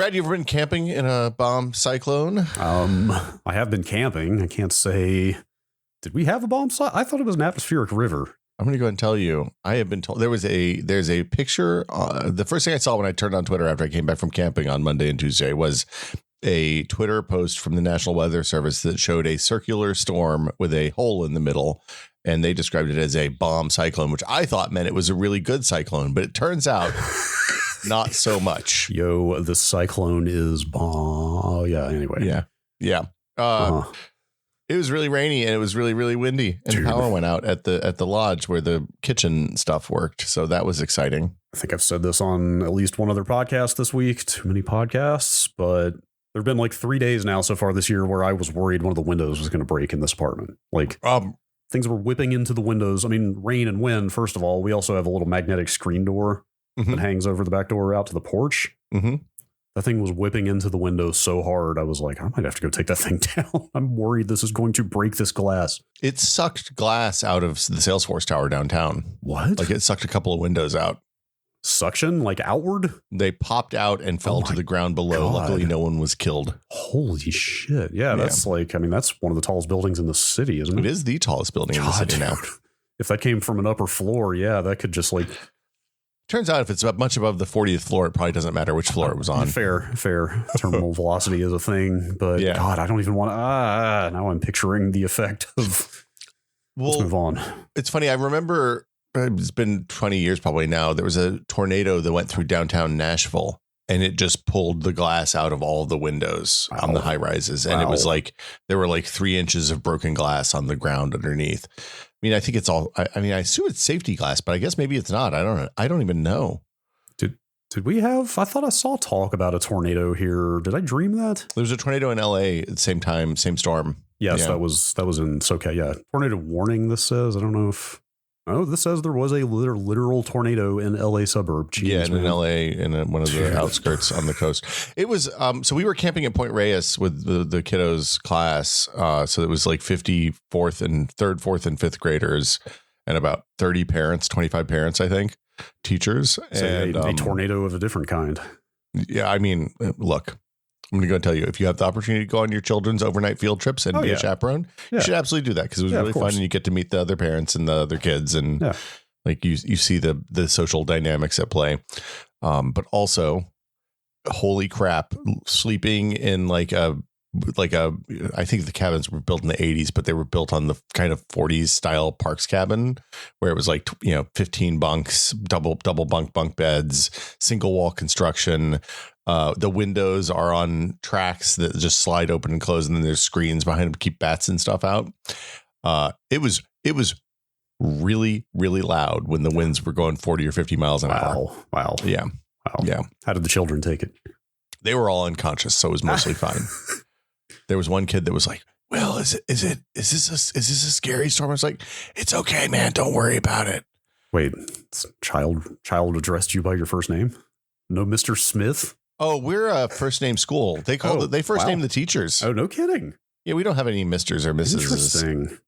Brad, you ever been camping in a bomb cyclone? I have been camping. I can't say. Did we have a bomb cyclone? I thought it was an atmospheric river. I'm going to go ahead and tell you. I have been told there's a picture. The first thing I saw when I turned on Twitter after I came back from camping on Monday and Tuesday was a Twitter post from the National Weather Service that showed a circular storm with a hole in the middle. And they described it as a bomb cyclone, which I thought meant it was a really good cyclone. But it turns out not so much. Yo, the cyclone is bomb. Oh, yeah. Anyway. Yeah. It was really rainy and it was really, really windy. And power went out at the lodge where the kitchen stuff worked. So that was exciting. I think I've said this on at least one other podcast this week. Too many podcasts. But there have been like 3 days now so far this year where I was worried one of the windows was going to break in this apartment. Like things were whipping into the windows. I mean, rain and wind, first of all. We also have a little magnetic screen door that hangs over the back door out to the porch. That thing was whipping into the window so hard. I was like, I might have to go take that thing down. I'm worried this is going to break this glass. It sucked glass out of the Salesforce Tower downtown. What? Like it sucked a couple of windows out. Suction? Like outward? They popped out and fell to the ground below. God. Luckily, no one was killed. Holy shit. Yeah, that's like, I mean, that's one of the tallest buildings in the city, isn't it? It is the tallest building in the city now. If that came from an upper floor, yeah, that could just like... Turns out if it's much above the 40th floor, it probably doesn't matter which floor it was on. Fair. Terminal velocity is a thing, but God, I don't even want to. Now I'm picturing the effect of. Let's move on. It's funny. I remember it's been 20 years probably now. There was a tornado that went through downtown Nashville and it just pulled the glass out of all the windows on the high rises. And it was like there were like 3 inches of broken glass on the ground underneath. I mean, I think it's all, I assume it's safety glass, but I guess maybe it's not. I don't know. I don't even know. Did we have, I thought I saw talk about a tornado here. Did I dream that? There was a tornado in LA at the same time, same storm. Yes, that was in SoCal. Yeah. Tornado warning, this says. I don't know if, this says there was a literal tornado in LA suburb. Jeez, in LA, in one of the outskirts on the coast. It was, so we were camping at Point Reyes with the kiddos class. So it was like 54th and 3rd, 4th and 5th graders and about 30 parents, 25 parents, I think, teachers. So and a tornado of a different kind. Yeah. I mean, look, I'm going to go tell you, if you have the opportunity to go on your children's overnight field trips and be a chaperone, you should absolutely do that because it was really fun and you get to meet the other parents and the other kids and like you see the social dynamics at play. But also, holy crap, sleeping in I think the cabins were built in the 80s, but they were built on the kind of 40s style Parks cabin where it was like, 15 bunks, double bunk beds, single wall construction. The windows are on tracks that just slide open and close, and then there's screens behind them to keep bats and stuff out. It was really, really loud when the winds were going 40 or 50 miles an hour. Wow. Yeah. Wow. Yeah. How did the children take it? They were all unconscious, so it was mostly fine. There was one kid that was like, "Well, is this a scary storm?" I was like, "It's okay, man. Don't worry about it." Wait, child addressed you by your first name? No, Mr. Smith? Oh, we're a first name school. They they first name the teachers. Oh, no kidding. Yeah, we don't have any Misters or Mrs. Interesting.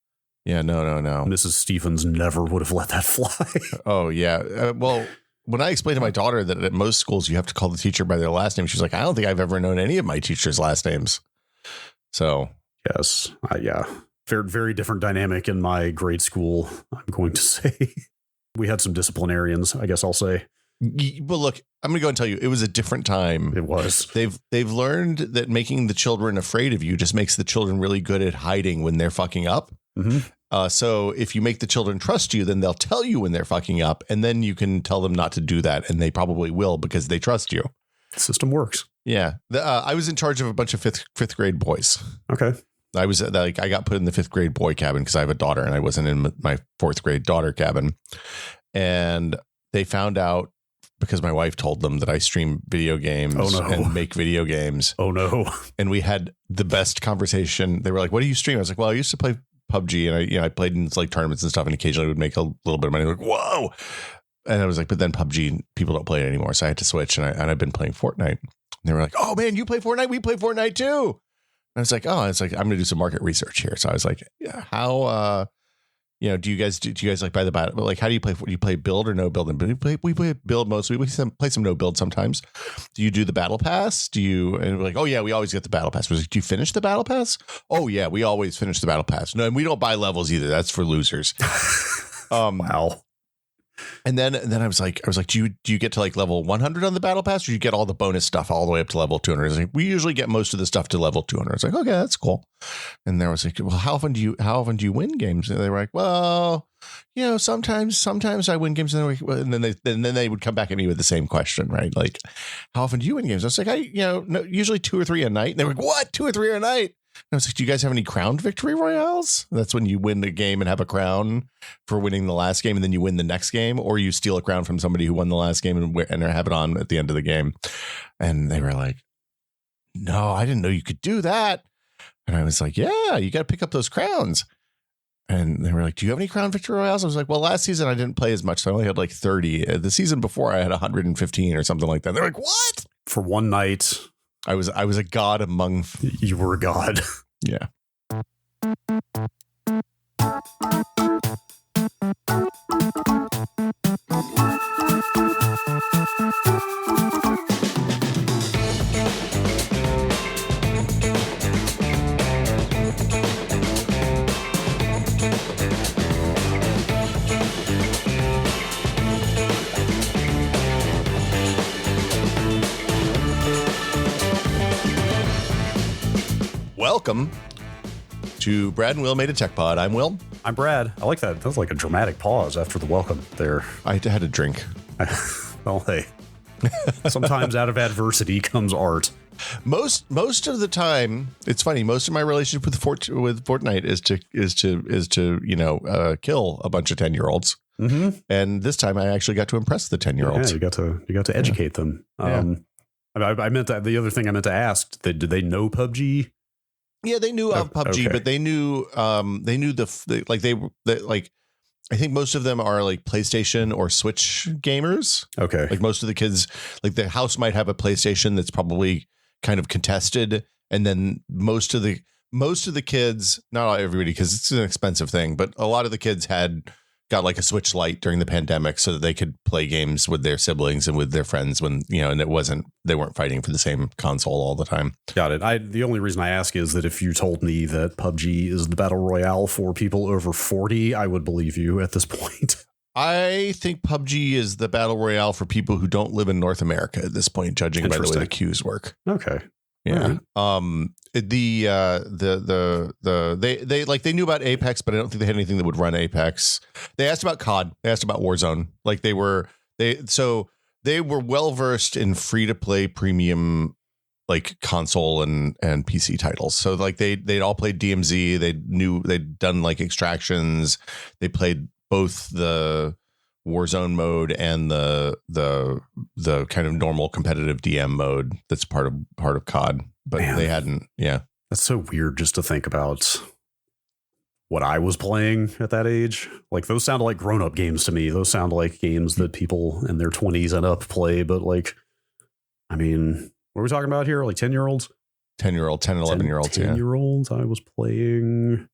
Yeah, no. Mrs. Stephens never would have let that fly. Oh, yeah. Well, when I explained to my daughter that at most schools you have to call the teacher by their last name, she's like, "I don't think I've ever known any of my teachers' last names." So, yes. Very, very different dynamic in my grade school, I'm going to say. We had some disciplinarians, I guess I'll say. Well, look, I'm going to go and tell you, it was a different time. It was. They've learned that making the children afraid of you just makes the children really good at hiding when they're fucking up. So if you make the children trust you, then they'll tell you when they're fucking up, and then you can tell them not to do that, and they probably will because they trust you. The system works. Yeah. I was in charge of a bunch of fifth grade boys. Okay. I was I got put in the 5th grade boy cabin because I have a daughter and I wasn't in my 4th grade daughter cabin. And they found out because my wife told them that I stream video games and make video games. Oh, no. And we had the best conversation. They were like, "What do you stream?" I was like, "Well, I used to play PUBG and I played in like tournaments and stuff and occasionally would make a little bit of money." Like, whoa. And I was like, "But then PUBG, people don't play it anymore." So I had to switch and I've been playing Fortnite. And they were like, "Oh man, you play Fortnite? We play Fortnite too." And I was like, "Oh," it's like, I'm going to do some market research here. So I was like, "Yeah, how, do you guys like buy the battle? Like, how do you play? Do you play build or no build? And we play build mostly. We play some no build sometimes. Do you do the battle pass? And we're like, oh yeah, we always get the battle pass. We're like, do you finish the battle pass? Oh yeah, we always finish the battle pass. No, and we don't buy levels either. That's for losers. Wow. And then I was like, do you get to like level 100 on the battle pass, or do you get all the bonus stuff all the way up to level 200? I was like, we usually get most of the stuff to level 200. I was like, okay, that's cool. And there was like, well, how often do you win games? And they were like, well, sometimes I win games, and then they would come back at me with the same question, right? Like, how often do you win games? I was like, usually 2 or 3 a night. And they were like, what, 2 or 3 a night? And I was like, do you guys have any crowned victory royales? That's when you win the game and have a crown for winning the last game, and then you win the next game, or you steal a crown from somebody who won the last game and have it on at the end of the game. And they were like, no, I didn't know you could do that. And I was like, yeah, you got to pick up those crowns. And they were like, do you have any crown victory royales? I was like, well, last season I didn't play as much, so I only had like 30. The season before I had 115 or something like that. They're like, what? For one night. I was a god among. You were a god. Yeah. Welcome to Brad and Will Made a Tech Pod. I'm Will. I'm Brad. I like that. That was like a dramatic pause after the welcome there. I had a drink. Well, hey. Sometimes out of adversity comes art. Most of the time, it's funny. Most of my relationship with Fortnite is to kill a bunch of 10-year-olds. Mm-hmm. And this time, I actually got to impress the 10-year-olds. Yeah, you got to educate them. I meant that the other thing I meant to ask, did they know PUBG? Yeah, they knew of PUBG, but they knew I think most of them are like PlayStation or Switch gamers. Okay. Like most of the kids, like the house might have a PlayStation that's probably kind of contested. And then most of the kids, not everybody, because it's an expensive thing, but a lot of the kids got like a Switch Lite during the pandemic so that they could play games with their siblings and with their friends when, and they weren't fighting for the same console all the time. Got it. The only reason I ask is that if you told me that PUBG is the battle royale for people over 40, I would believe you at this point. I think PUBG is the battle royale for people who don't live in North America at this point, judging by the way the queues work. Okay. Yeah. Right. They they knew about Apex, but I don't think they had anything that would run Apex. They asked about COD. They asked about Warzone. Like they were well versed in free to play premium like console and PC titles. So like they'd all played DMZ. They'd done like extractions. They played both the Warzone mode and the kind of normal competitive DM mode that's part of COD, but they hadn't. Yeah, that's so weird just to think about what I was playing at that age. Like those sound like grown-up games to me. Those sound like games that people in their 20s and up play. But like, I mean, what are we talking about here? Like 10-year-olds? 10 and 11-year-olds. 10-year-olds. I was playing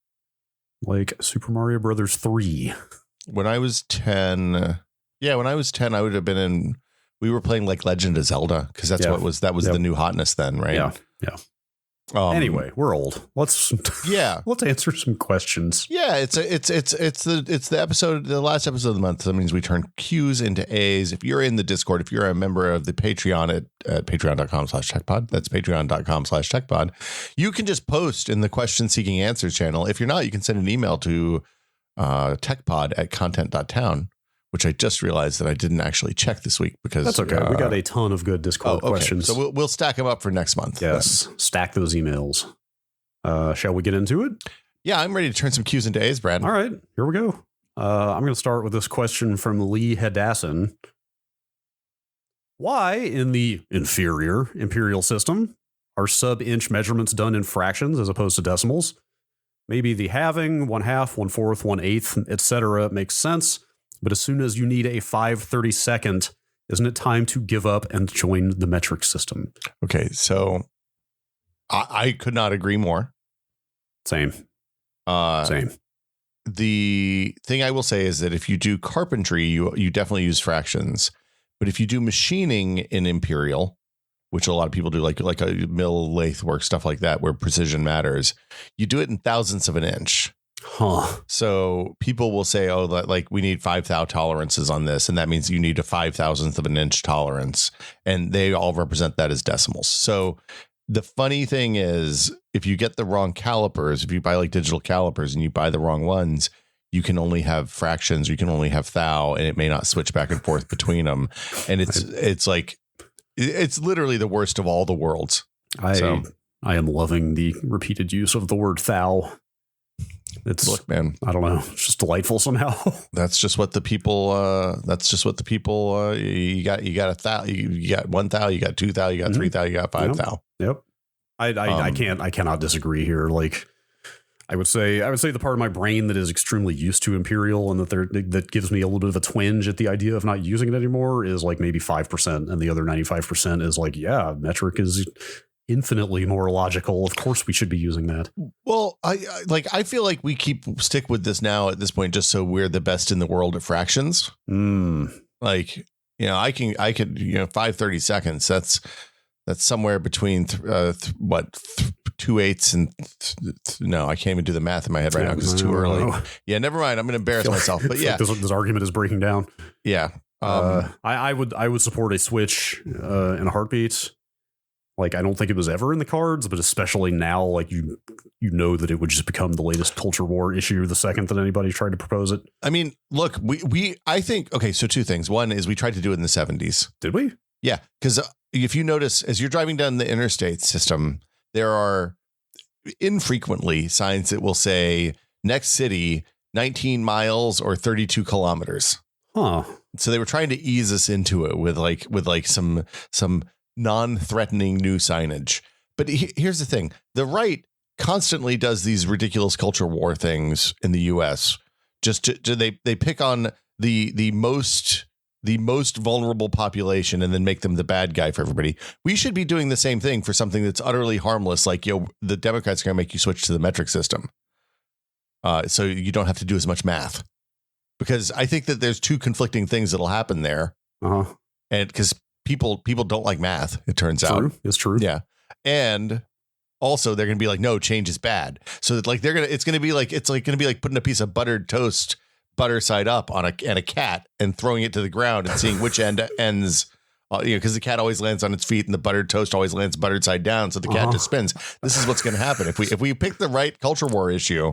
like Super Mario Brothers 3. When I was 10, I would have been we were playing like Legend of Zelda because that was the new hotness then, right? Yeah. Anyway, we're old. Let's answer some questions. Yeah, it's the episode, the last episode of the month. That means we turn Q's into A's. If you're in the Discord, if you're a member of the Patreon at patreon.com/techpod, that's patreon.com/techpod, you can just post in the question seeking answers channel. If you're not, you can send an email to techpod@content.town, which I just realized that I didn't actually check this week because that's okay. We got a ton of good Discord questions. So we'll stack them up for next month. Yes. Then. Stack those emails. Shall we get into it? Yeah, I'm ready to turn some Q's into A's, Brad. All right, here we go. I'm going to start with this question from Lee Hedassin. Why in the inferior Imperial system are sub-inch measurements done in fractions as opposed to decimals? Maybe the halving, 1/2, 1/4, 1/8, etc. makes sense, but as soon as you need a 5/32, isn't it time to give up and join the metric system? Okay, so I could not agree more. Same. the thing I will say is that if you do carpentry, you definitely use fractions. But if you do machining in Imperial, which a lot of people do, like a mill, lathe work, stuff like that, where precision matters, you do it in thousandths of an inch. Huh. So people will say, oh, like we need 5 thou tolerances on this. And that means you need a 5,000th of an inch tolerance. And they all represent that as decimals. So the funny thing is, if you get the wrong calipers, if you buy like digital calipers and you buy the wrong ones, you can only have fractions, you can only have thou, and it may not switch back and forth between them. And it's literally the worst of all the worlds. I am loving the repeated use of the word thou. Look, man, I don't know. It's just delightful somehow. That's just what the people. You got a thou. You got 1 thou. You got 2 thou. You got 3 thou. You got 5 thou. Yep. I cannot disagree here. Like, I would say the part of my brain that is extremely used to Imperial and that gives me a little bit of a twinge at the idea of not using it anymore is like maybe 5%, and the other 95% is like, yeah, metric is infinitely more logical. Of course we should be using that. Well, I feel like we stick with this now at this point just so we're the best in the world at fractions. Like, I could 5 seconds. That's somewhere between 2/8 and no, I can't even do the math in my head right now because it's too early. Yeah, never mind. I'm going to embarrass myself. But yeah, this argument is breaking down. Yeah, I would support a switch in a heartbeat. Like, I don't think it was ever in the cards, but especially now, like you know that it would just become the latest culture war issue the second that anybody tried to propose it. I mean, look, I think, okay, so 2 things. One is we tried to do it in the 70s. Did we? Yeah, because if you notice, as you're driving down the interstate system, there are infrequently signs that will say next city 19 miles or 32 kilometers. Huh. So they were trying to ease us into it with some non-threatening new signage. But here's the thing. The right constantly does these ridiculous culture war things in the US. They pick on the most vulnerable population and then make them the bad guy for everybody. We should be doing the same thing for something that's utterly harmless. Like, the Democrats are going to make you switch to the metric system. So you don't have to do as much math, because I think that there's 2 conflicting things that'll happen there. Uh-huh. And because people don't like math, it turns out. It's true. Yeah. And also they're going to be like, no, change is bad. So that, like, it's going to be like putting a piece of buttered toast butter side up on a cat and throwing it to the ground and seeing which end ends, because the cat always lands on its feet and the buttered toast always lands buttered side down. So the cat just spins. This is what's going to happen. If we pick the right culture war issue,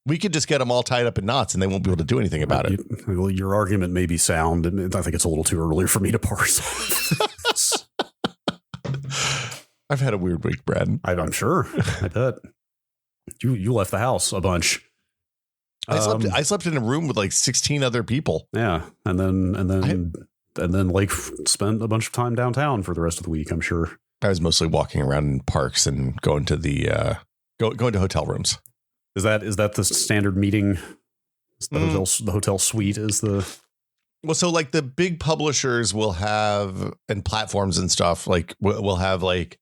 we could just get them all tied up in knots and they won't be able to do anything about it. Well, your argument may be sound, and I think it's a little too early for me to parse. I've had a weird week, Brad. I'm sure. I bet. You left the house a bunch. I slept in a room with like 16 other people. Yeah, and then like spent a bunch of time downtown for the rest of the week, I'm sure. I was mostly walking around in parks and going to the going to hotel rooms. Is that the standard meeting? The hotel suite is the. Well, so like the big publishers will have, and platforms and stuff, like will have like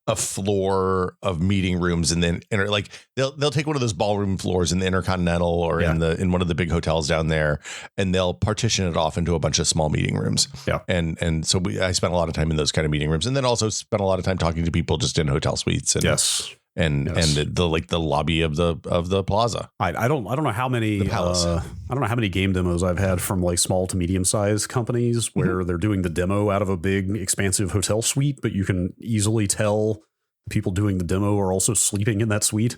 a floor of meeting rooms, and then like they'll take one of those ballroom floors in the Intercontinental or in one of the big hotels down there, and they'll partition it off into a bunch of small meeting rooms. Yeah, and so I spent a lot of time in those kind of meeting rooms, and then also spent a lot of time talking to people just in hotel suites. And, and the lobby of the plaza. I don't know how many I don't know how many game demos I've had from like small to medium sized companies where they're doing the demo out of a big expansive hotel suite, but you can easily tell the people doing the demo are also sleeping in that suite.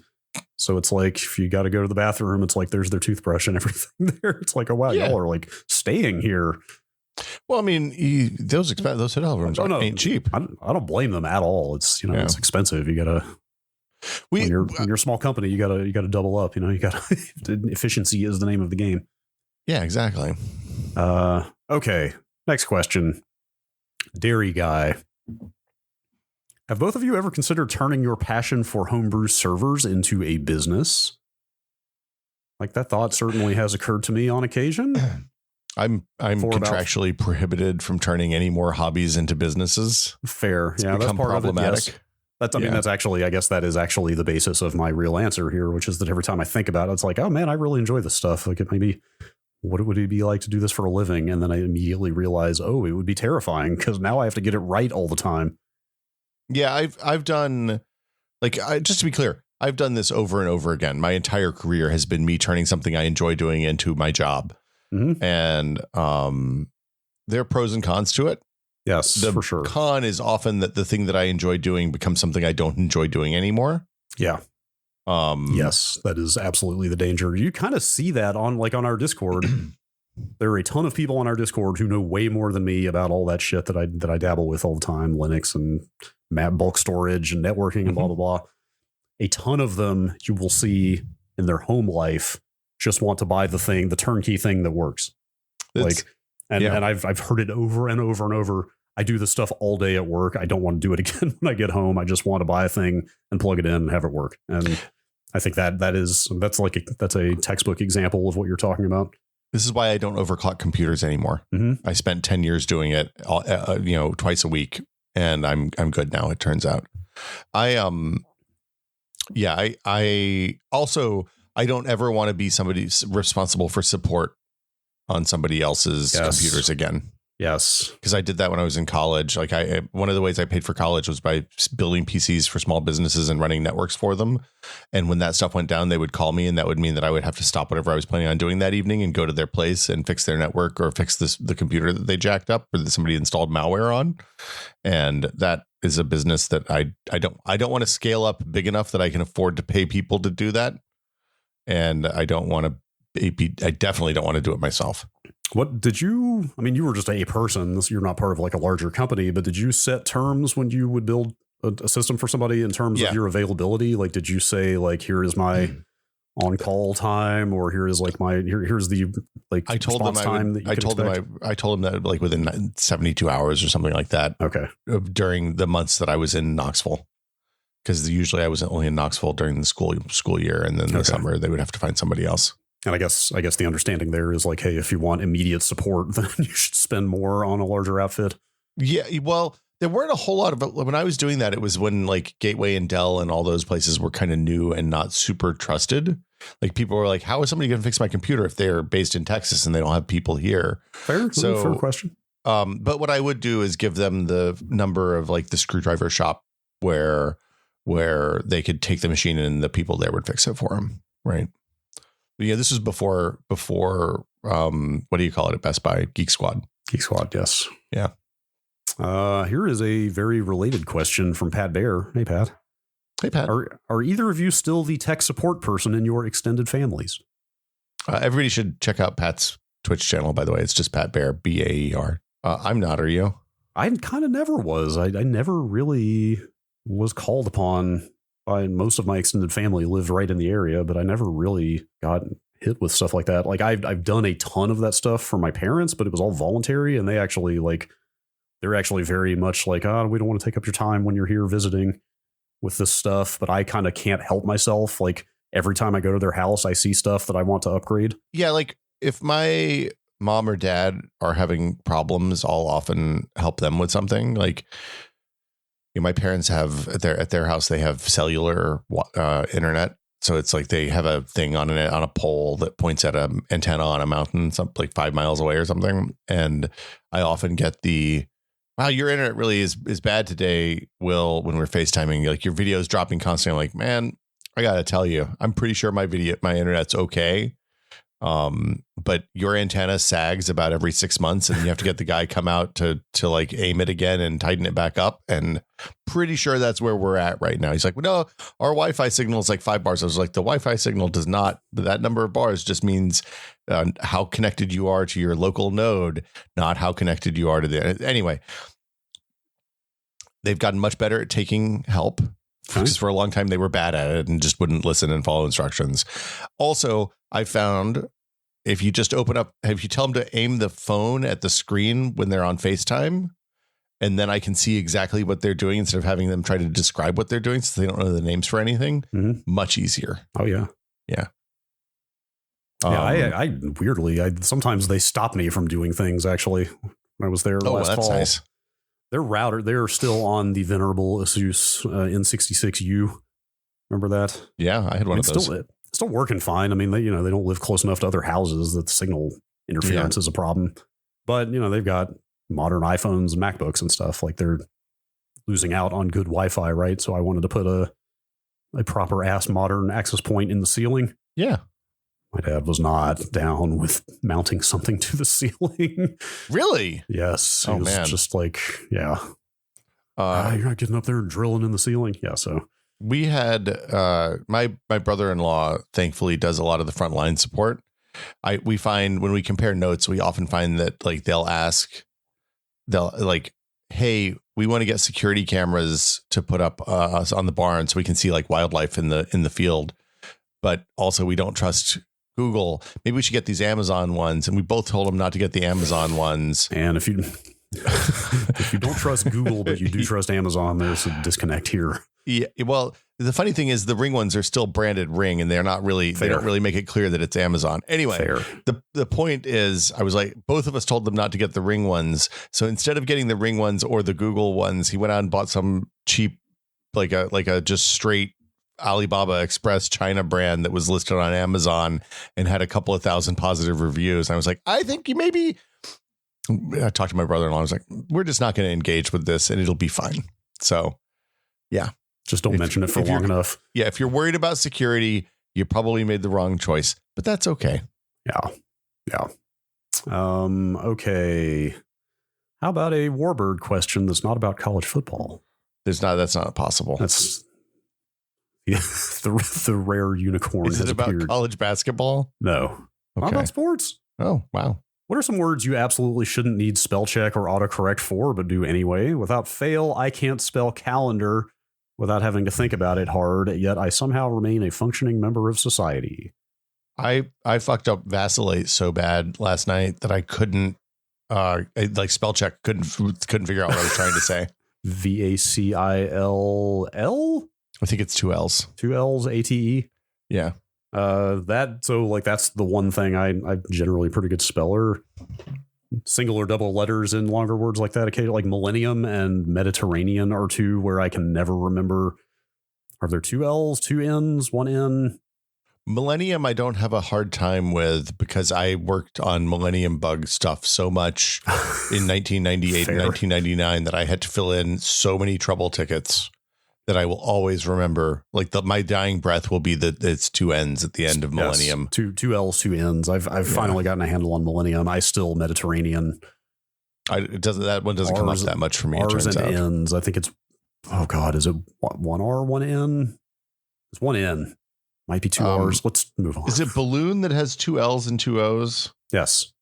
So it's like, if you got to go to the bathroom, it's like there's their toothbrush and everything there. It's like, oh wow, y'all are like staying here. Well, I mean, those hotel rooms ain't cheap. I don't blame them at all. It's it's expensive. You gotta. When you're a small company, you gotta double up. You gotta efficiency is the name of the game. Yeah, exactly. Okay. Next question. Dairy guy. Have both of you ever considered turning your passion for homebrew servers into a business? Like, that thought certainly has occurred to me on occasion. I'm contractually prohibited from turning any more hobbies into businesses. Fair. It's become problematic. I mean, that's actually, I guess that is actually the basis of my real answer here, which is that every time I think about it, it's like, oh man, I really enjoy this stuff. Like maybe what would it be like to do this for a living? And then I immediately realize, oh, it would be terrifying because now I have to get it right all the time. Yeah, I've done just to be clear, I've done this over and over again. My entire career has been me turning something I enjoy doing into my job. Mm-hmm. And there are pros and cons to it. Yes, for sure. The con is often that the thing that I enjoy doing becomes something I don't enjoy doing anymore. Yeah. Yes, that is absolutely the danger. You kind of see that on our Discord. There are a ton of people on our Discord who know way more than me about all that shit that I dabble with all the time, Linux and bulk storage and networking and blah, blah, blah. A ton of them you will see in their home life just want to buy the turnkey thing that works. And I've heard it over and over and over. I do this stuff all day at work. I don't want to do it again when I get home. I just want to buy a thing and plug it in and have it work. And I think that's a textbook example of what you're talking about. This is why I don't overclock computers anymore. Mm-hmm. I spent 10 years doing it, twice a week, and I'm good now. It turns out. I don't ever want to be somebody responsible for support on somebody else's computers again. Yes. Because I did that when I was in college. Like one of the ways I paid for college was by building PCs for small businesses and running networks for them. And when that stuff went down, they would call me, and that would mean that I would have to stop whatever I was planning on doing that evening and go to their place and fix their network or fix the computer that they jacked up or that somebody installed malware on. And that is a business that I don't want to scale up big enough that I can afford to pay people to do that. And I definitely don't want to do it myself. What did you, I mean, you were just a person, you're not part of like a larger company, but did you set terms when you would build a system for somebody in terms of your availability? Like, did you say like, here is my on-call time, or here's the like I told them I told them that like within 72 hours or something like that. Okay. During the months that I was in Knoxville, because usually I was only in Knoxville during the school year, and then the summer they would have to find somebody else. And I guess the understanding there is like, hey, if you want immediate support, then you should spend more on a larger outfit. Yeah, well, there weren't a whole lot of it. When I was doing that, it was when like Gateway and Dell and all those places were kind of new and not super trusted. Like people were like, how is somebody going to fix my computer if they're based in Texas and they don't have people here? Fair question. But what I would do is give them the number of like the screwdriver shop where they could take the machine and the people there would fix it for them. Right. Yeah, this is before what do you call it at Best Buy? Geek Squad. Geek Squad, yes. Yeah. Here is a very related question from Pat Bear. Hey, Pat. Hey, Pat. Are either of you still the tech support person in your extended families? Everybody should check out Pat's Twitch channel, by the way. It's just Pat Bear, BAER. I'm not, are you? I kind of never was. I never really was called upon. Most of my extended family lived right in the area, but I never really got hit with stuff like that. Like I've done a ton of that stuff for my parents, but it was all voluntary, and they're actually very much like, we don't want to take up your time when you're here visiting with this stuff. But I kind of can't help myself. Like every time I go to their house, I see stuff that I want to upgrade. Yeah, like if my mom or dad are having problems, I'll often help them with something. Like, my parents have at their house, they have cellular internet. So it's like they have a thing on a pole that points at an antenna on a mountain, something like 5 miles away or something. And I often get wow, your internet really is bad today, Will, when we're FaceTiming, like your video is dropping constantly. I'm like, man, I got to tell you, I'm pretty sure my internet's okay. But your antenna sags about every 6 months, and you have to get the guy come out to like aim it again and tighten it back up. And pretty sure that's where we're at right now. He's like, well, no, our Wi-Fi signal is like 5 bars. I was like, the Wi-Fi signal does not, that number of bars just means how connected you are to your local node, not how connected you are to anyway. They've gotten much better at taking help. Because for a long time they were bad at it and just wouldn't listen and follow instructions. Also, I found if you just tell them to aim the phone at the screen when they're on FaceTime, and then I can see exactly what they're doing instead of having them try to describe what they're doing since they don't know the names for anything. Mm-hmm. Much easier. Oh, yeah. Yeah. I weirdly, sometimes they stop me from doing things, actually, when I was there last fall. Nice. Their router, they're still on the venerable Asus N66U. Remember that? Yeah, I had one of those. Still working fine. I mean, they don't live close enough to other houses that the signal interference is a problem. But, they've got modern iPhones and MacBooks and stuff. Like, they're losing out on good Wi-Fi, right? So I wanted to put a proper ass modern access point in the ceiling. Yeah. My dad was not down with mounting something to the ceiling. Really? Yes. He was just like, yeah. You're not getting up there and drilling in the ceiling. Yeah. So we had my brother-in-law thankfully does a lot of the frontline support. We find when we compare notes, we often find that like they'll like, hey, we want to get security cameras to put up us on the barn so we can see like wildlife in the field. But also we don't trust Google. Maybe we should get these Amazon ones. And we both told them not to get the Amazon ones. And if you don't trust Google, but you do trust Amazon, there's a disconnect here. Yeah. Well, the funny thing is the Ring ones are still branded Ring and they don't really make it clear that it's Amazon. Anyway, the point is I was like, both of us told them not to get the Ring ones. So instead of getting the Ring ones or the Google ones, he went out and bought some cheap, like a just straight Alibaba Express China brand that was listed on Amazon and had a couple of thousand positive reviews. And I was like, I think I talked to my brother-in-law. I was like, we're just not going to engage with this and it'll be fine. So yeah, just don't mention it for long enough. Yeah. If you're worried about security, you probably made the wrong choice, but that's okay. Yeah. Yeah. Okay. How about a Warbird question that's not about college football? That's not possible. That's the rare unicorn. Is it about college basketball? No. Okay. How about sports? Oh, wow. What are some words you absolutely shouldn't need spell check or autocorrect for, but do anyway? Without fail, I can't spell calendar without having to think about it hard, yet I somehow remain a functioning member of society. I fucked up vacillate so bad last night that I couldn't spell check couldn't figure out what I was trying to say. VACILL? I think it's 2 L's. 2 L's, ATE? Yeah. That's the one thing I'm generally pretty good speller. Single or double letters in longer words like that. Occasionally, like millennium and Mediterranean are two where I can never remember. Are there 2 L's, 2 N's, 1 N? Millennium, I don't have a hard time with because I worked on Millennium Bug stuff so much in 1998 and 1999 that I had to fill in so many trouble tickets that I will always remember. Like my dying breath will be that it's 2 N's at the end of Millennium. Yes, 2 L's, 2 N's. I've finally gotten a handle on Millennium. I still Mediterranean. That one doesn't come up that much for me. R's it turns and out. N's. I think it's, oh God, is it 1 R, 1 N? It's 1 N. Might be 2 R's. Let's move on. Is it balloon that has 2 L's and 2 O's? Yes.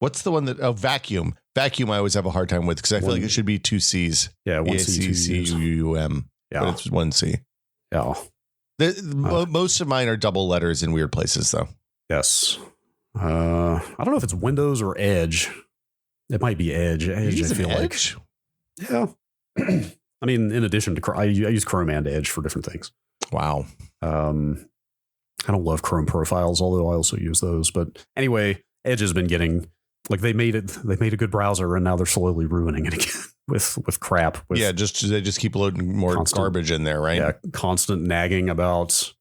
What's the one that? Oh, vacuum. Vacuum I always have a hard time with because I feel like it should be 2 C's. Yeah, 1 C, 2 C-C-C-U-M. Yeah. But it's 1 C. Yeah. Most of mine are double letters in weird places, though. Yes. I don't know if it's Windows or Edge. It might be Edge. Edge, I feel Edge? Like. Yeah. I mean, in addition to I use Chrome and Edge for different things. Wow. I don't love Chrome profiles, although I also use those. But anyway, Edge has been getting like they made a good browser, and now they're slowly ruining it again with crap. They just keep loading more garbage in there, right? Yeah, constant nagging about.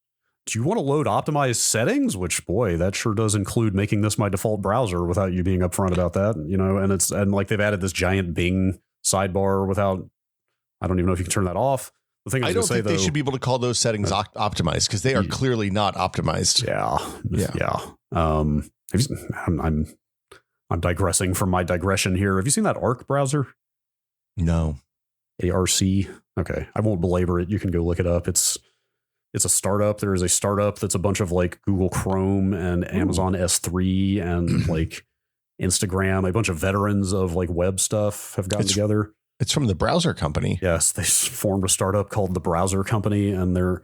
Do you want to load optimized settings? Which, boy, that sure does include making this my default browser without you being upfront about that. And like they've added this giant Bing sidebar without. I don't even know if you can turn that off. The thing I don't think they should be able to call those settings optimized because they are clearly not optimized. Yeah. I'm digressing from my digression here. Have you seen that Arc browser? No. ARC. Okay, I won't belabor it. You can go look it up. It's a startup. There is a startup that's a bunch of like Google Chrome and Amazon S3 and like Instagram. A bunch of veterans of like web stuff have gotten together. It's from the browser company. Yes, they formed a startup called the Browser Company, and they're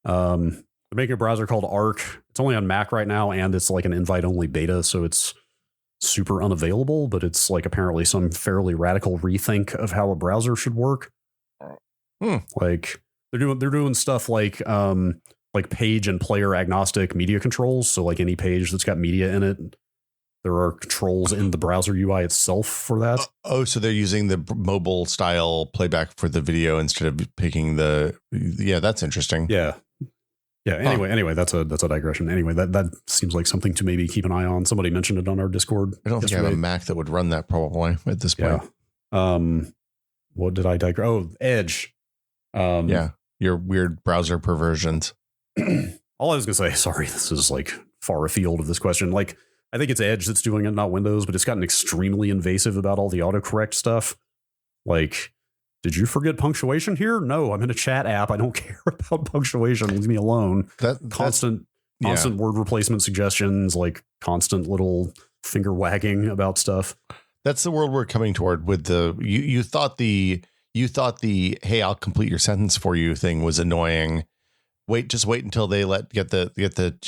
making a browser called Arc. It's only on Mac right now, and it's like an invite-only beta, so it's super unavailable. But it's like apparently some fairly radical rethink of how a browser should work. Like they're doing stuff like page and player agnostic media controls. So like any page that's got media in it There are controls in the browser UI itself for that. So they're using the mobile style playback for the video instead of picking that's interesting. Yeah. Anyway, that's a digression. Anyway, that seems like something to maybe keep an eye on. Somebody mentioned it on our Discord. I don't think I have a Mac that would run that probably at this point. Yeah. What did I digress? Oh, Edge. Your weird browser perversions. All I was gonna say, sorry, this is like far afield of this question. Like, I think it's Edge that's doing it, not Windows, but it's gotten extremely invasive about all the autocorrect stuff. Like, did you forget punctuation here? No, I'm in a chat app. I don't care about punctuation. Leave me alone. Constant word replacement suggestions, like constant little finger wagging about stuff. That's the world we're coming toward with the you thought the hey, I'll complete your sentence for you thing was annoying. Just wait until they get the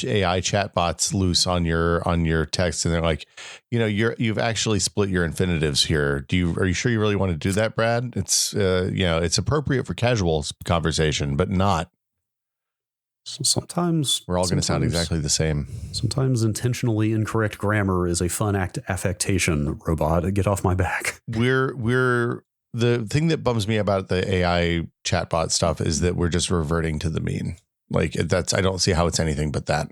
AI chatbots loose on your text, and they're like, you've actually split your infinitives here. Are you sure you really want to do that, Brad? It's it's appropriate for casual conversation, but not. So sometimes we're all going to sound exactly the same. Sometimes intentionally incorrect grammar is a fun affectation. Robot, get off my back. We're the thing that bums me about the AI chatbot stuff is that we're just reverting to the mean. Like I don't see how it's anything but that,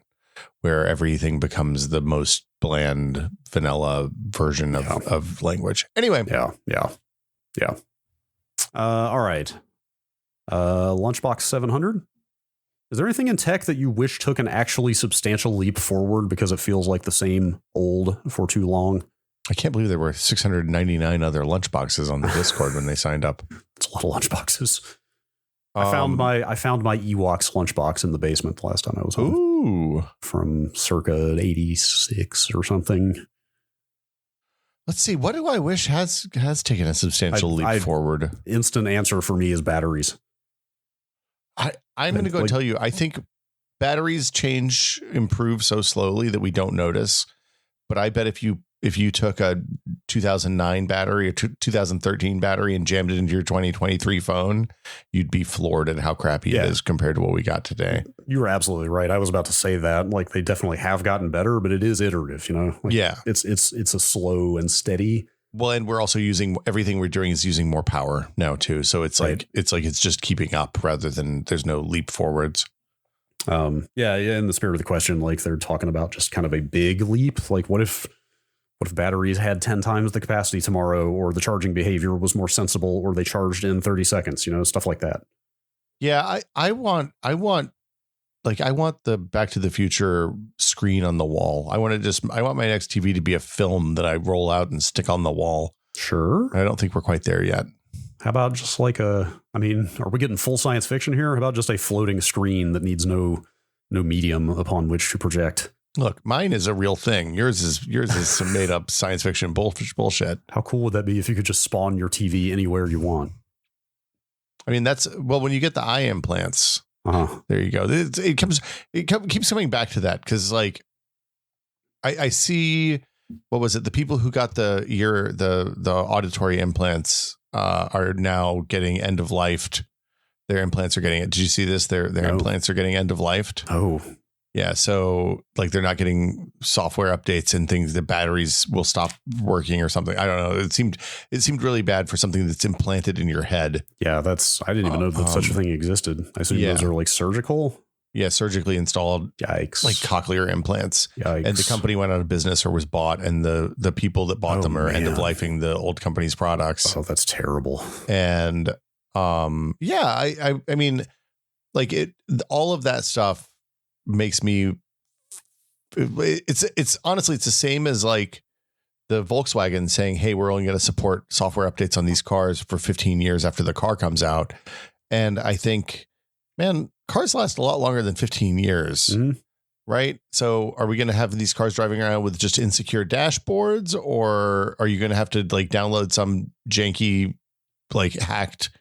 where everything becomes the most bland vanilla version of language. Anyway. Yeah. All right. Lunchbox 700. Is there anything in tech that you wish took an actually substantial leap forward because it feels like the same old for too long? I can't believe there were 699 other lunchboxes on the Discord when they signed up. It's a lot of lunchboxes. I found my Ewoks lunchbox in the basement the last time I was home. Ooh. From circa 86 or something. Let's see. What do I wish has taken a substantial leap forward? Instant answer for me is batteries. I'm going to go tell you, I think batteries improve so slowly that we don't notice. But I bet if you took a 2009 battery or 2013 battery and jammed it into your 2023 phone, you'd be floored at how crappy it is compared to what we got today. You were absolutely right. I was about to say that. Like, they definitely have gotten better, but it is iterative, Like, it's a slow and steady. Well, and we're also everything we're doing is using more power now too. So it's it's just keeping up rather than there's no leap forwards. In the spirit of the question, like, they're talking about just kind of a big leap. Like, what if batteries had 10 times the capacity tomorrow, or the charging behavior was more sensible, or they charged in 30 seconds, stuff like that. Yeah. I want the Back to the Future screen on the wall. I want my next TV to be a film that I roll out and stick on the wall. Sure. I don't think we're quite there yet. How about just like are we getting full science fiction here? How about just a floating screen that needs no medium upon which to project? Look, mine is a real thing. Yours is some made up science fiction bullshit. How cool would that be if you could just spawn your TV anywhere you want? I mean, when you get the eye implants, there you go. It keeps coming back to that. Cause like I see, what was it? The people who got the auditory implants, are now getting end of lifed. Their implants are getting it. Did you see this? Their implants are getting end of lifed. Oh, yeah. So like they're not getting software updates and things. The batteries will stop working or something. I don't know. It seemed really bad for something that's implanted in your head. Yeah, I didn't even know that such a thing existed. I assume those are like surgical. Yeah, surgically installed. Yikes. Like cochlear implants. Yikes. And the company went out of business or was bought, and the people that bought them are end of lifing the old company's products. Oh, that's terrible. And I mean, like all of that stuff makes me, it's honestly, it's the same as like the Volkswagen saying, hey, we're only going to support software updates on these cars for 15 years after the car comes out. And I think, man, cars last a lot longer than 15 years, right? So are we going to have these cars driving around with just insecure dashboards, or are you going to have to like download some janky, like hacked,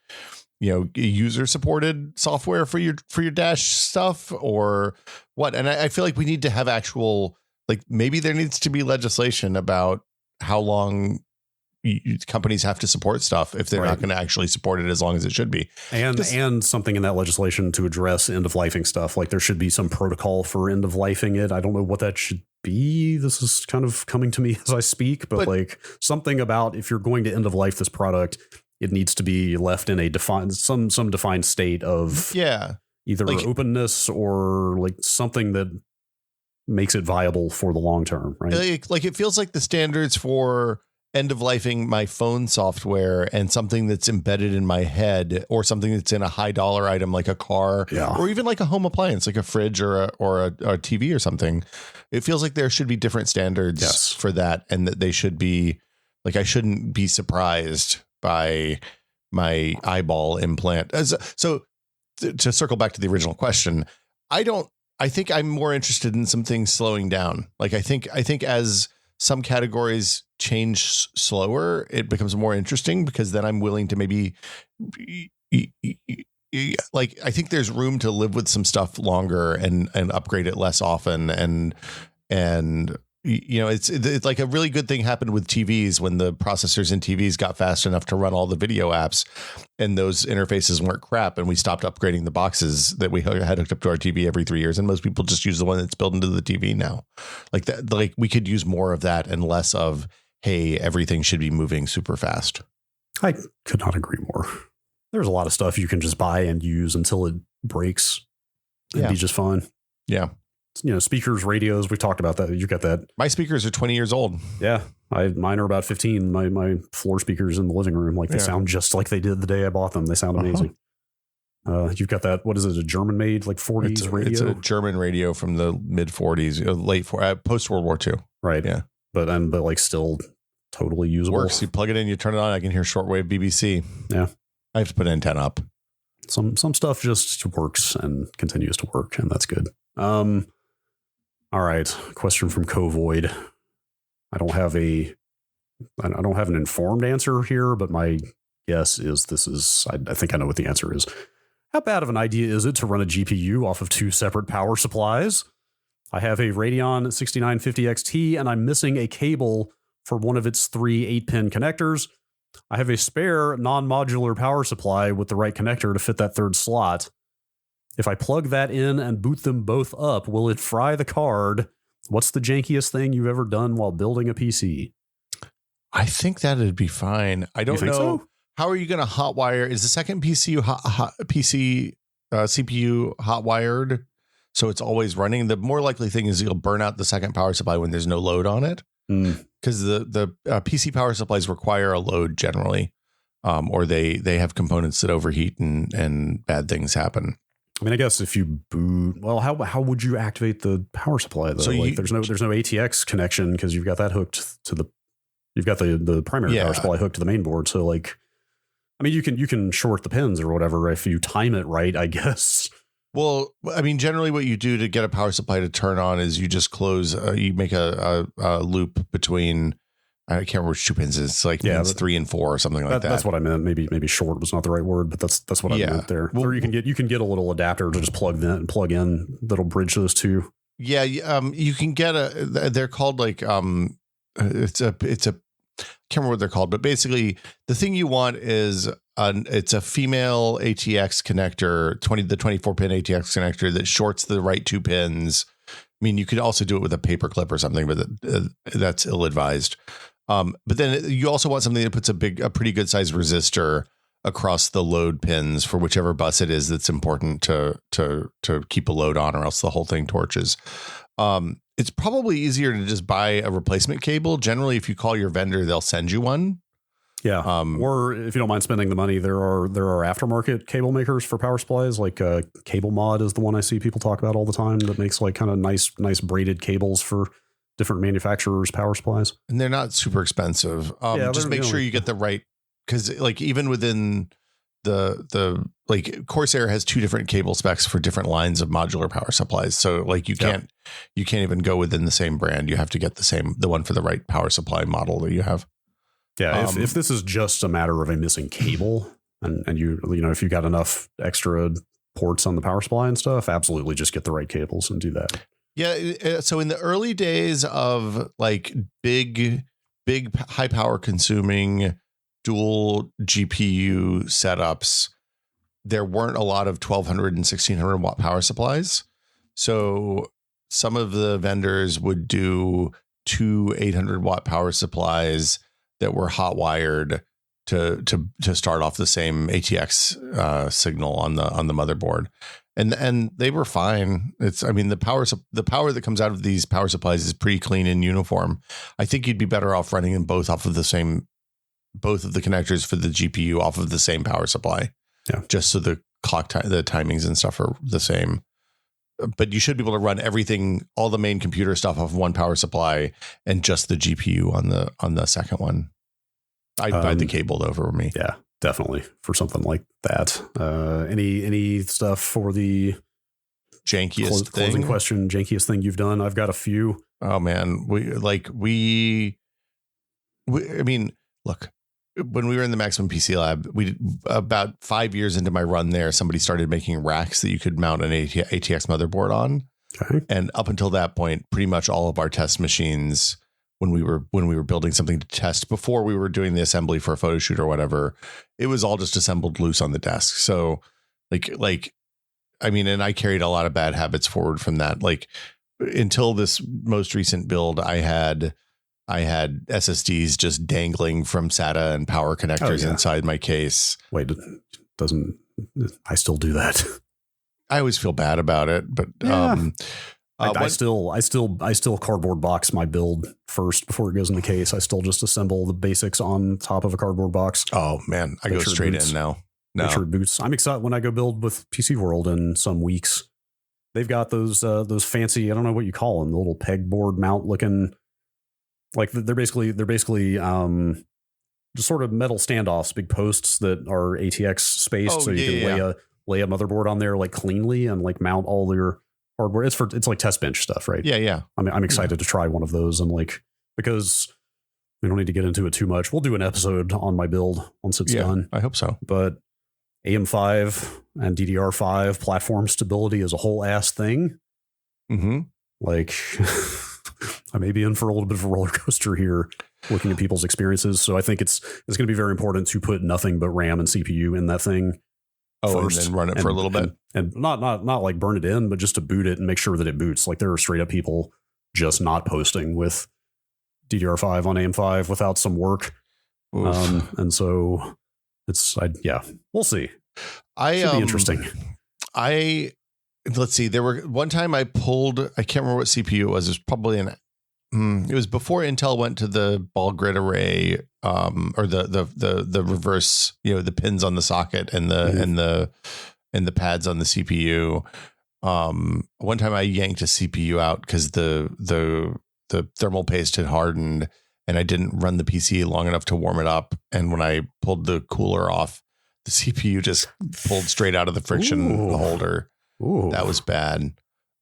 user supported software for your dash stuff, or what? And I feel like we need to have actual, like, maybe there needs to be legislation about how long companies have to support stuff if they're not going to actually support it as long as it should be. And something in that legislation to address end of lifing stuff. Like there should be some protocol for end of lifing it. I don't know what that should be. This is kind of coming to me as I speak, but like something about if you're going to end of life this product, it needs to be left in a defined some defined state of either like, openness or like something that makes it viable for the long term, right? Like it feels like the standards for end of lifing my phone software and something that's embedded in my head or something that's in a high dollar item like a car or even like a home appliance like a fridge or a TV or something. It feels like there should be different standards for that, and that they should be like I shouldn't be surprised by my eyeball implant. So to circle back to the original question, I think I'm more interested in some things slowing down. Like I think as some categories change slower, it becomes more interesting because then I'm willing to maybe like I think there's room to live with some stuff longer and upgrade it less often and you know, it's like a really good thing happened with TVs when the processors in TVs got fast enough to run all the video apps and those interfaces weren't crap. And we stopped upgrading the boxes that we had hooked up to our TV every 3 years. And most people just use the one that's built into the TV now. Like that, like we could use more of that and less of, hey, everything should be moving super fast. I could not agree more. There's a lot of stuff you can just buy and use until it breaks and be just fine. Yeah. You know, speakers, radios, we talked about that. You got that. My speakers are 20 years old. Yeah. Mine are about 15. My floor speakers in the living room, like they sound just like they did the day I bought them. They sound amazing. You've got that. What is it? A German made like 40s radio? It's a German radio from the mid 40s, post World War II. Right. Yeah. But like still totally usable. Works. You plug it in, you turn it on. I can hear shortwave BBC. Yeah. I have to put an antenna up. Some stuff just works and continues to work, and that's good. All right. Question from Covoid. I don't have an informed answer here, but my guess is I think I know what the answer is. How bad of an idea is it to run a GPU off of two separate power supplies? I have a Radeon 6950 XT and I'm missing a cable for one of its 3 8-pin connectors. I have a spare non-modular power supply with the right connector to fit that third slot. If I plug that in and boot them both up, will it fry the card? What's the jankiest thing you've ever done while building a PC? I think that'd be fine. I don't know. So? How are you going to hotwire? Is the second PC CPU hotwired so it's always running? The more likely thing is you'll burn out the second power supply when there's no load on it. Because the PC power supplies require a load generally, or they have components that overheat and bad things happen. I mean, I guess if you boot, well, how would you activate the power supply though? So there's no ATX connection because you've got that hooked to you've got the primary power supply hooked to the main board. So like, I mean, you can short the pins or whatever if you time it right, I guess. Well, I mean, generally what you do to get a power supply to turn on is you just close, you make a loop between, I can't remember which 2 pins is. It's like pins 3 and 4 or something like that. That's what I meant. Maybe short was not the right word, but that's what I meant there. Well, or you can get a little adapter to just plug in that'll bridge those two. Yeah, you can get they're called like it's a I can't remember what they're called, but basically the thing you want is it's a female ATX connector, the 24-pin ATX connector that shorts the right 2 pins. I mean, you could also do it with a paper clip or something, but that's ill-advised. But then you also want something that puts a pretty good sized resistor across the load pins for whichever bus it is that's important to keep a load on, or else the whole thing torches. It's probably easier to just buy a replacement cable. Generally, if you call your vendor, they'll send you one. Yeah. Or if you don't mind spending the money, there are aftermarket cable makers for power supplies. Like Cable Mod is the one I see people talk about all the time that makes like kind of nice braided cables for different manufacturers' power supplies. And they're not super expensive. Just make sure you get the right, because like even within the like Corsair has 2 different cable specs for different lines of modular power supplies. So like you can't even go within the same brand. You have to get the one for the right power supply model that you have. Yeah. If this is just a matter of a missing cable and you know, if you've got enough extra ports on the power supply and stuff, absolutely just get the right cables and do that. Yeah. So in the early days of like big big high power consuming dual GPU setups, there weren't a lot of 1200 and 1600 watt power supplies. So some of the vendors would do 2 800 watt power supplies that were hot wired to start off the same ATX signal on the motherboard. And they were fine. The power that comes out of these power supplies is pretty clean and uniform. I think you'd be better off running them both of the connectors for the GPU off of the same power supply. Yeah. Just so the the timings and stuff are the same. But you should be able to run everything, all the main computer stuff off of one power supply and just the GPU on the second one. I'd buy the cable over me. Yeah, definitely for something like that. Any stuff for the jankiest closing question? Jankiest thing you've done? I've got a few. Oh man, look. When we were in the Maximum PC Lab, about 5 years into my run there, somebody started making racks that you could mount an ATX motherboard on. Okay. And up until that point, pretty much all of our test machines, when we were building something to test before we were doing the assembly for a photo shoot or whatever, it was all just assembled loose on the desk. So and I carried a lot of bad habits forward from that. Like until this most recent build, I had SSDs just dangling from SATA and power connectors inside my case. Wait, I still do that? I always feel bad about it, but I still cardboard box my build first before it goes in the case. I still just assemble the basics on top of a cardboard box. Oh man, I go straight in now. No. Make sure it boots. I'm excited when I go build with PC World in some weeks. They've got those fancy, I don't know what you call them, the little pegboard mount looking. Like they're basically just sort of metal standoffs, big posts that are ATX spaced, so you can lay a motherboard on there like cleanly and like mount all your hardware. It's like test bench stuff, right? Yeah. I'm excited to try one of those, and because we don't need to get into it too much. We'll do an episode on my build once it's done. I hope so. But AM5 and DDR5 platform stability is a whole ass thing. Mm-hmm. I may be in for a little bit of a roller coaster here looking at people's experiences. So I think it's going to be very important to put nothing but RAM and CPU in that thing first. And then run it for a little bit. And not like burn it in, but just to boot it and make sure that it boots. Like there are straight up people just not posting with DDR5 on AM5 without some work. And so we'll see. Should be interesting. Let's see. There were one time I can't remember what CPU it was. It was probably it was before Intel went to the ball grid array, or the reverse, the pins on the socket and the pads on the CPU. One time I yanked a CPU out because the thermal paste had hardened and I didn't run the PC long enough to warm it up. And when I pulled the cooler off, the CPU just pulled straight out of the friction holder. Ooh. That was bad.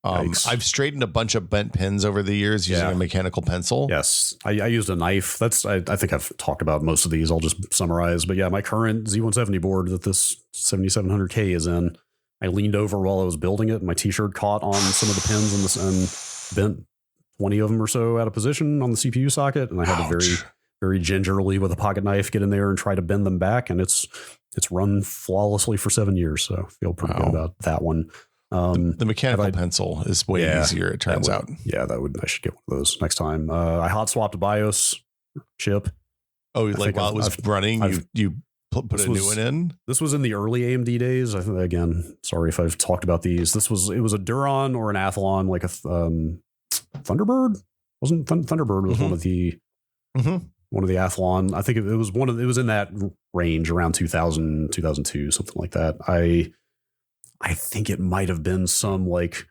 I've straightened a bunch of bent pins over the years using a mechanical pencil. Yes. I used a knife. I think I've talked about most of these. I'll just summarize. But yeah, my current Z170 board that this 7700K is in, I leaned over while I was building it. And my t-shirt caught on some of the pins and bent 20 of them or so out of position on the CPU socket. And I had to very, very gingerly with a pocket knife get in there and try to bend them back. And it's run flawlessly for 7 years. So I feel pretty good about that one. The mechanical pencil is way easier, it turns out. Yeah, I should get one of those next time. I hot swapped a BIOS chip. Oh, while it was running, you put a new one in? This was in the early AMD days. I think, again, sorry if I've talked about these. It was a Duron or an Athlon, like a Thunderbird. Wasn't Thunderbird was one of the Athlon. I think it was in that range around 2000, 2002, something like that. I think it might have been some like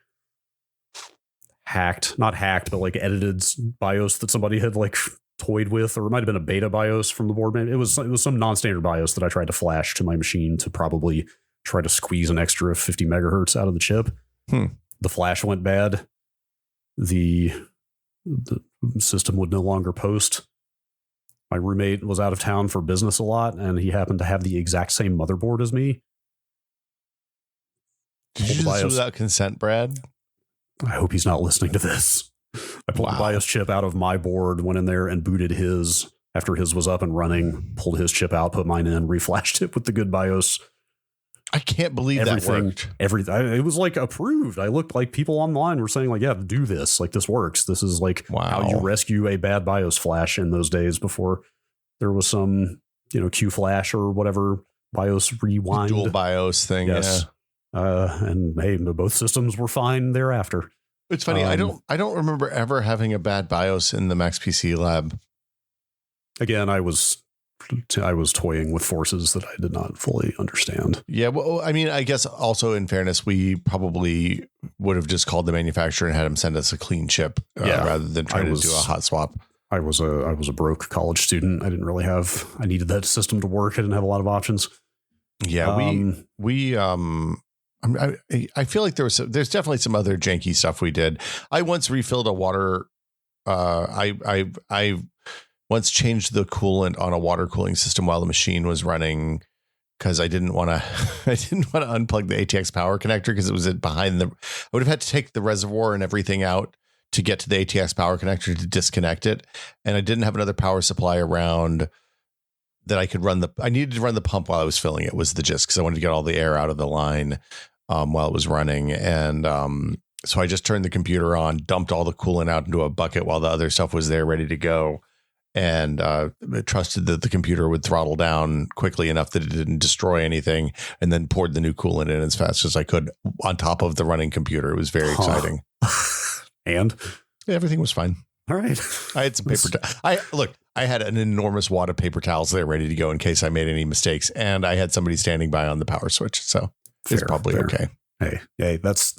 not hacked, but like edited BIOS that somebody had like toyed with, or it might have been a beta BIOS from the board. It was some non-standard BIOS that I tried to flash to my machine to probably try to squeeze an extra 50 megahertz out of the chip. The flash went bad. The system would no longer post. My roommate was out of town for business a lot, and he happened to have the exact same motherboard as me. Did you do this without consent, Brad? I hope he's not listening to this. I pulled the BIOS chip out of my board, went in there and booted his after his was up and running, pulled his chip out, put mine in, reflashed it with the good BIOS. I can't believe that worked. It was like approved. I looked like people online were saying like, yeah, do this. Like this works. This is like how you rescue a bad BIOS flash in those days before there was some, Q flash or whatever BIOS rewind. Dual BIOS thing. Yes. Yeah. And hey, both systems were fine thereafter. It's funny. I don't remember ever having a bad BIOS in the Max PC lab. Again, I was toying with forces that I did not fully understand. Yeah. Well, I mean, I guess also in fairness, we probably would have just called the manufacturer and had them send us a clean chip rather than trying to do a hot swap. I was a broke college student. I didn't really I needed that system to work. I didn't have a lot of options. Yeah. I feel like there's definitely some other janky stuff we did. I once refilled a water. I once changed the coolant on a water cooling system while the machine was running because I didn't want to unplug the ATX power connector because it was behind I would have had to take the reservoir and everything out to get to the ATX power connector to disconnect it. And I didn't have another power supply around that I could I needed to run the pump while I was filling it was the gist because I wanted to get all the air out of the line while it was running. And so I just turned the computer on, dumped all the coolant out into a bucket while the other stuff was there ready to go. And trusted that the computer would throttle down quickly enough that it didn't destroy anything, and then poured the new coolant in as fast as I could on top of the running computer. It was very exciting. And everything was fine. All right. I had some paper. I had an enormous wad of paper towels there ready to go in case I made any mistakes. And I had somebody standing by on the power switch. So it's probably okay. Hey, that's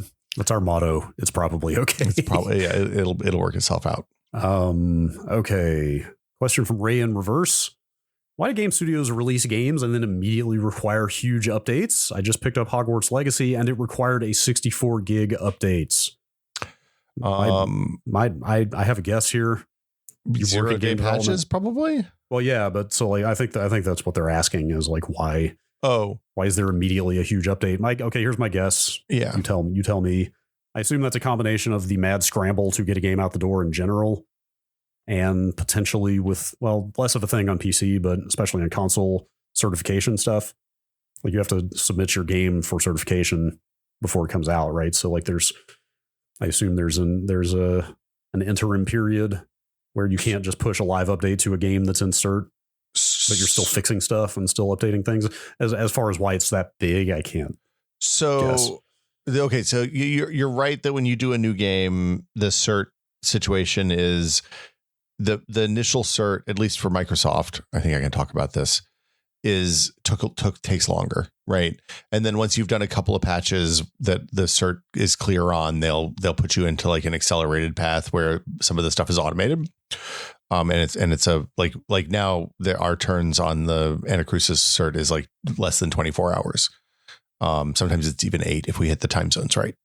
our motto. It's probably okay. It's probably, it'll work itself out. Okay. Question from Ray in reverse. Why do game studios release games and then immediately require huge updates? I just picked up Hogwarts Legacy and it required a 64 gig updates. I have a guess here. Zero day patches, probably. Well, yeah, but so like I think that's what they're asking is like why is there immediately a huge update? Mike, okay, here's my guess. Yeah, you tell me. I assume that's a combination of the mad scramble to get a game out the door in general, and potentially with less of a thing on PC, but especially on console certification stuff. Like you have to submit your game for certification before it comes out, right? So like I assume there's an interim period where you can't just push a live update to a game that's in cert, but you're still fixing stuff and still updating things. As far as why it's that big, I can't. Guess. Okay, so you're right that when you do a new game, the cert situation is the initial cert, at least for Microsoft. I think I can talk about this. Takes longer, right? And then once you've done a couple of patches that the cert is clear on, they'll put you into like an accelerated path where some of the stuff is automated. And it's a like now our turns on the Anacrusis cert is like less than 24 hours. Sometimes it's even 8 if we hit the time zones right.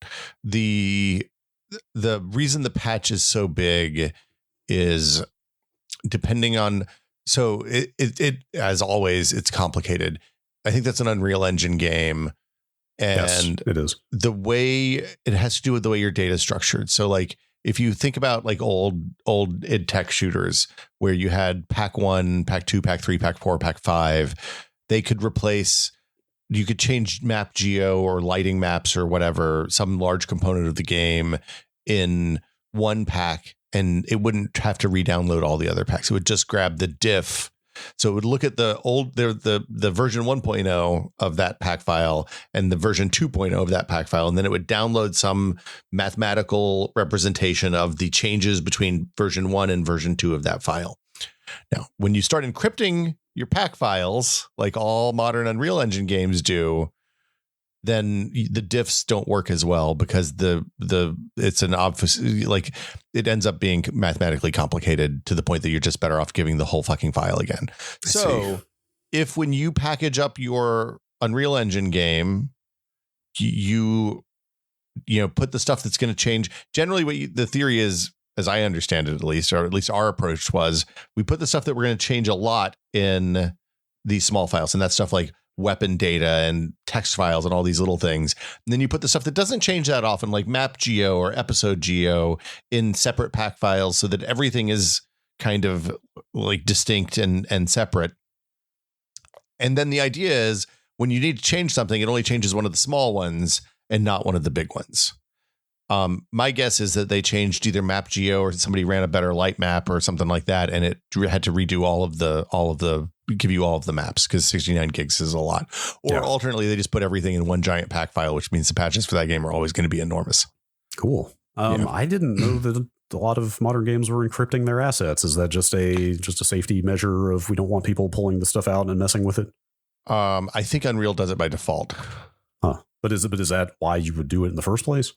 The reason the patch is so big is depending on. So it as always, it's complicated. I think that's an Unreal Engine game. And yes, it is. The way it has to do with the way your data is structured. So like if you think about like old id Tech shooters where you had pack 1, pack 2, pack 3, pack 4, pack 5, you could change map geo or lighting maps or whatever, some large component of the game in one pack. And it wouldn't have to re-download all the other packs. It would just grab the diff. So it would look at the version 1.0 of that pack file and the version 2.0 of that pack file. And then it would download some mathematical representation of the changes between version 1 and version 2 of that file. Now, when you start encrypting your pack files, like all modern Unreal Engine games do, then the diffs don't work as well because it's an obvious, like it ends up being mathematically complicated to the point that you're just better off giving the whole fucking file again. So if when you package up your Unreal Engine game, you put the stuff that's going to change, generally the theory is, as I understand it, at least our approach was, we put the stuff that we're going to change a lot in these small files. And that's stuff like weapon data and text files and all these little things. And then you put the stuff that doesn't change that often, like map geo or episode geo, in separate pack files so that everything is kind of like distinct and separate. And then the idea is when you need to change something, it only changes one of the small ones and not one of the big ones. My guess is that they changed either map geo or somebody ran a better light map or something like that, and it had to redo all of the give you all of the maps because 69 gigs is a lot. Or alternately, they just put everything in one giant pack file, which means the patches for that game are always going to be enormous. Cool. I didn't know that a lot of modern games were encrypting their assets. Is that just a safety measure of we don't want people pulling the stuff out and messing with it? I think Unreal does it by default. Huh. But is that why you would do it in the first place?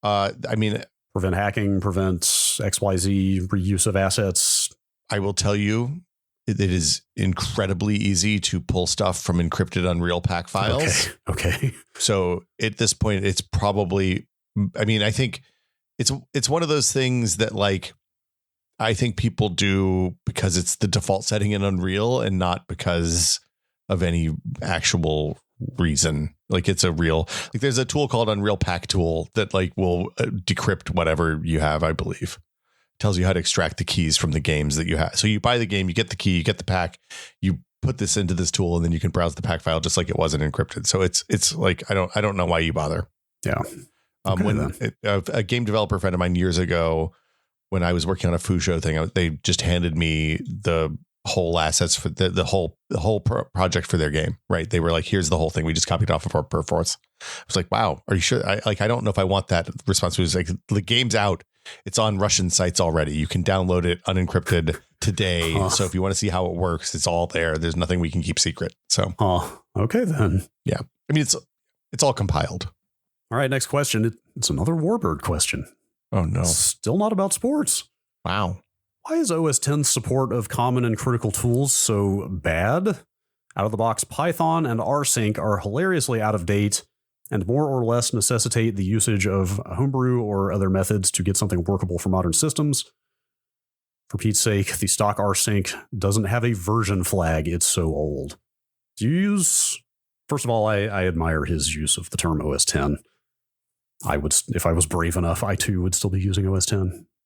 I mean, prevent hacking, prevent XYZ reuse of assets. I will tell you, it is incredibly easy to pull stuff from encrypted Unreal pack files. Okay. So at this point, it's probably, I mean, I think it's one of those things that like, I think people do because it's the default setting in Unreal and not because of any actual reason. Like it's a real, like there's a tool called Unreal Pack Tool that like will decrypt whatever you have, I believe. Tells you how to extract the keys from the games that you have. So you buy the game, you get the key, you get the pack, you put this into this tool, and then you can browse the pack file just like it wasn't encrypted. So it's like I don't know why you bother. Yeah. A game developer friend of mine years ago, when I was working on a Fusho thing, they just handed me the whole assets for the whole project for their game. Right? They were like, "Here's the whole thing. We just copied off of our Perforce." I was like, "Wow, are you sure?" I don't know if I want that response. Was like, the game's out. It's on Russian sites already. You can download it unencrypted today. So if you want to see how it works, it's all there. There's nothing we can keep secret. So, okay then. Yeah, I mean it's all compiled. All right, next question. It's another Warbird question. Oh no, still not about sports. Wow. Why is OS X's support of common and critical tools so bad? Out of the box, Python and rsync are hilariously out of date and more or less necessitate the usage of homebrew or other methods to get something workable for modern systems. For Pete's sake, the stock rsync doesn't have a version flag. It's so old. Do you use... First of all, I admire his use of the term OS X. I would, if I was brave enough, I too would still be using OS X.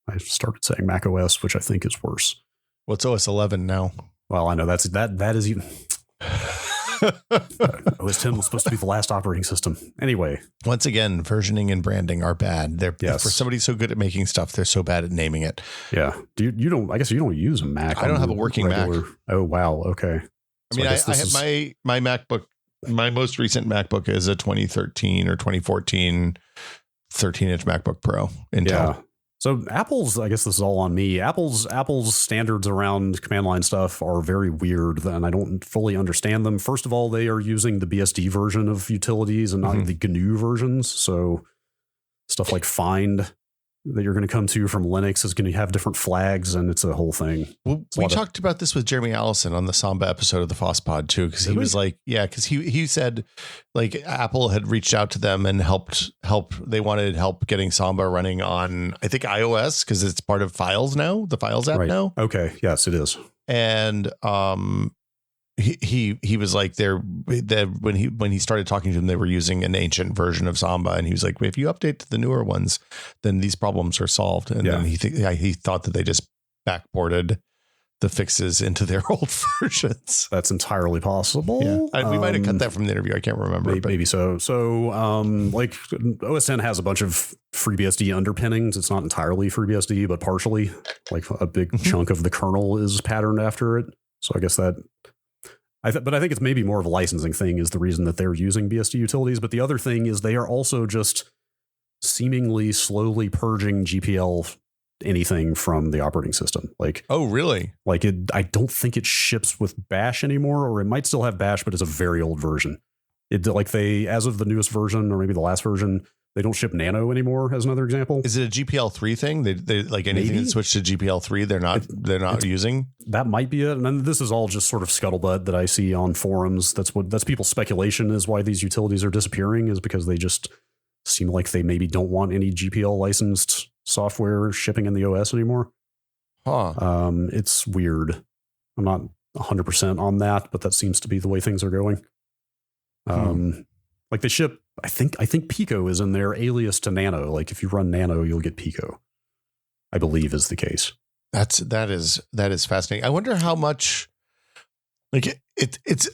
I started saying macOS, which I think is worse. Well, it's OS 11 now. Well, I know that is even... OS X was supposed to be the last operating system. Anyway. Once again, versioning and branding are bad. For somebody so good at making stuff, they're so bad at naming it. Yeah. You don't, I guess you don't use a Mac. I don't have a working Mac. Oh, wow. Okay. I mean, I have my MacBook. My most recent MacBook is a 2013 or 2014 13-inch MacBook Pro Intel. Yeah. So Apple's, I guess this is all on me. Apple's standards around command line stuff are very weird, and I don't fully understand them. First of all, they are using the BSD version of utilities and not the GNU versions. So stuff like find that you're going to come to from Linux is going to have different flags, and it's a whole thing. Well, we talked about this with Jeremy Allison on the Samba episode of the FOSS-Pod too, because he was like, because he said like Apple had reached out to them and helped. They wanted help getting Samba running on, I think, iOS because it's part of Files now, the Files app now. Okay, yes, it is. And he was like when he started talking to them, they were using an ancient version of Samba, and he was like, if you update to the newer ones, then these problems are solved. And then he thought that they just backported the fixes into their old versions. That's entirely possible. Yeah. We might have cut that from the interview. I can't remember. Maybe so. So like OS X has a bunch of FreeBSD underpinnings. It's not entirely FreeBSD, but partially. Like a big chunk of the kernel is patterned after it. So I guess that... But I think it's maybe more of a licensing thing is the reason that they're using BSD utilities. But the other thing is they are also just seemingly slowly purging GPL anything from the operating system. Like, oh, really? Like I don't think it ships with Bash anymore, or it might still have Bash, but it's a very old version. As of the newest version, or maybe the last version, they don't ship Nano anymore, as another example. Is it a GPL3 thing? They like anything that switched to GPL3, they're not using? That might be it. And then this is all just sort of scuttlebutt that I see on forums. That's people's speculation is why these utilities are disappearing, is because they just seem like they maybe don't want any GPL licensed software shipping in the OS anymore. It's weird. I'm not 100% on that, but that seems to be the way things are going. Like they ship, I think Pico is in there alias to Nano. Like if you run Nano, you'll get Pico, I believe is the case. That is fascinating. I wonder how much, like it's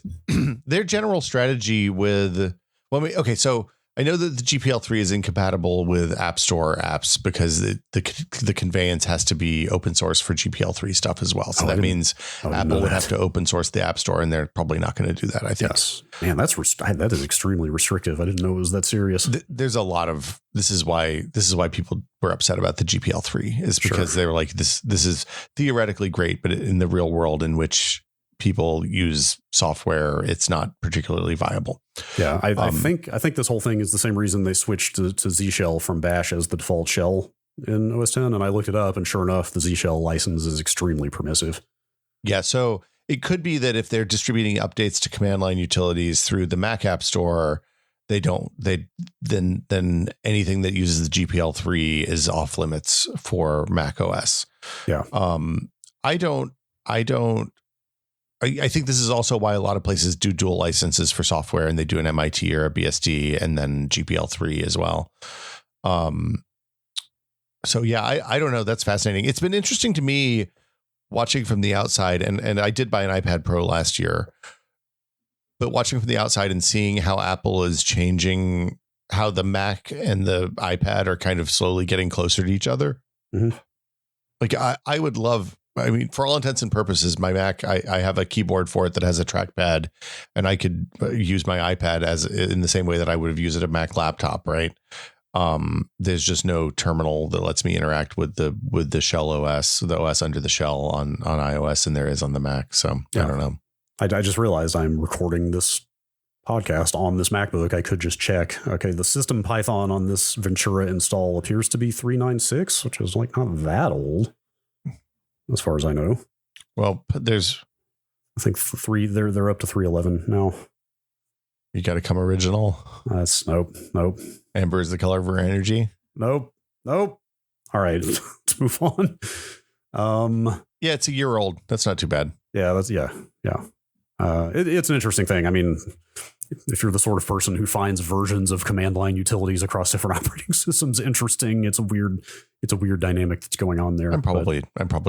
their general strategy with, okay, so I know that the GPL3 is incompatible with App Store apps because the conveyance has to be open source for GPL3 stuff as well. So that means Apple would have to open source the App Store, and they're probably not going to do that, I think. Yes. Man, that is extremely restrictive. I didn't know it was that serious. There's a lot of, this is why people were upset about the GPL3 is because they were like, this is theoretically great, but in the real world in which people use software, it's not particularly viable. Yeah, I think this whole thing is the same reason they switched to Z Shell from Bash as the default shell in OS X. And I looked it up, and sure enough, the Z Shell license is extremely permissive. Yeah, so it could be that if they're distributing updates to command line utilities through the Mac App Store, then anything that uses the GPL3 is off limits for macOS. Yeah. I think this is also why a lot of places do dual licenses for software, and they do an MIT or a BSD and then GPL3 as well. So yeah, I don't know. That's fascinating. It's been interesting to me watching from the outside, and I did buy an iPad Pro last year, but watching from the outside and seeing how Apple is changing, how the Mac and the iPad are kind of slowly getting closer to each other. Mm-hmm. Like I would love, I mean, for all intents and purposes, my Mac, I have a keyboard for it that has a trackpad, and I could use my iPad as in the same way that I would have used a Mac laptop, right? There's just no terminal that lets me interact with the shell OS, the OS under the shell on iOS, and there is on the Mac. So yeah. I don't know. I just realized I'm recording this podcast on this MacBook. I could just check. Okay, the system Python on this Ventura install appears to be 396, which is like not that old, as far as I know. Well, there's, I think they're up to 311 now. You got to come original. That's nope. Amber is the color of her energy. Nope. All right, let's move on. Yeah, it's a year old. That's not too bad. Yeah, yeah. It's an interesting thing. I mean, if you're the sort of person who finds versions of command line utilities across different operating systems interesting, it's a weird dynamic that's going on there. I'm probably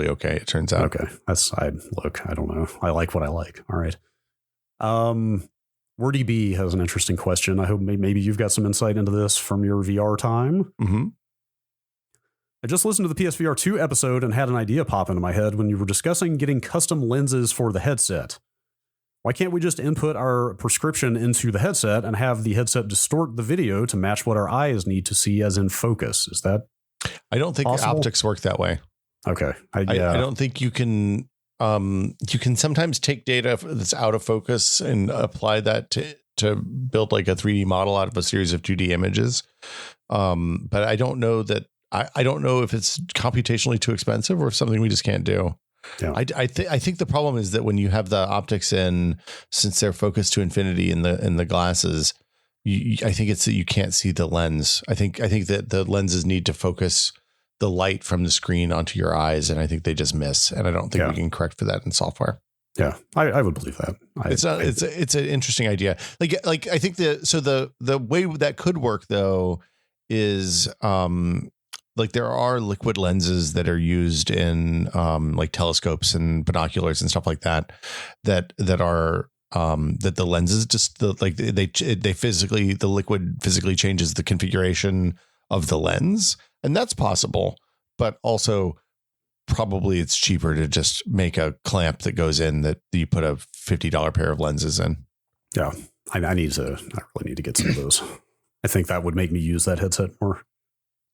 okay. It turns out. Okay. I don't know. I like what I like. All right. WordDB has an interesting question. I hope maybe you've got some insight into this from your VR time. Mm-hmm. I just listened to the PSVR 2 episode and had an idea pop into my head when you were discussing getting custom lenses for the headset. Why can't we just input our prescription into the headset and have the headset distort the video to match what our eyes need to see as in focus? Is that I don't think possible? Optics work that way. Okay. I don't think you can. You can sometimes take data that's out of focus and apply that to build like a 3D model out of a series of 2D images. But I don't know that. I don't know if it's computationally too expensive or if something we just can't do. Yeah. I think the problem is that when you have the optics in, since they're focused to infinity in the glasses, I think it's that you can't see the lens. I think that the lenses need to focus the light from the screen onto your eyes, and I think they just miss. And I don't think we can correct for that in software. Yeah, I would believe that. It's an interesting idea. Like I think the way that could work though is like there are liquid lenses that are used in like telescopes and binoculars and stuff like that are that the lenses just they physically, the liquid physically changes the configuration of the lens, and that's possible, but also probably it's cheaper to just make a clamp that goes in that you put a $50 pair of lenses in. Yeah, I really need to get some of those. I think that would make me use that headset more.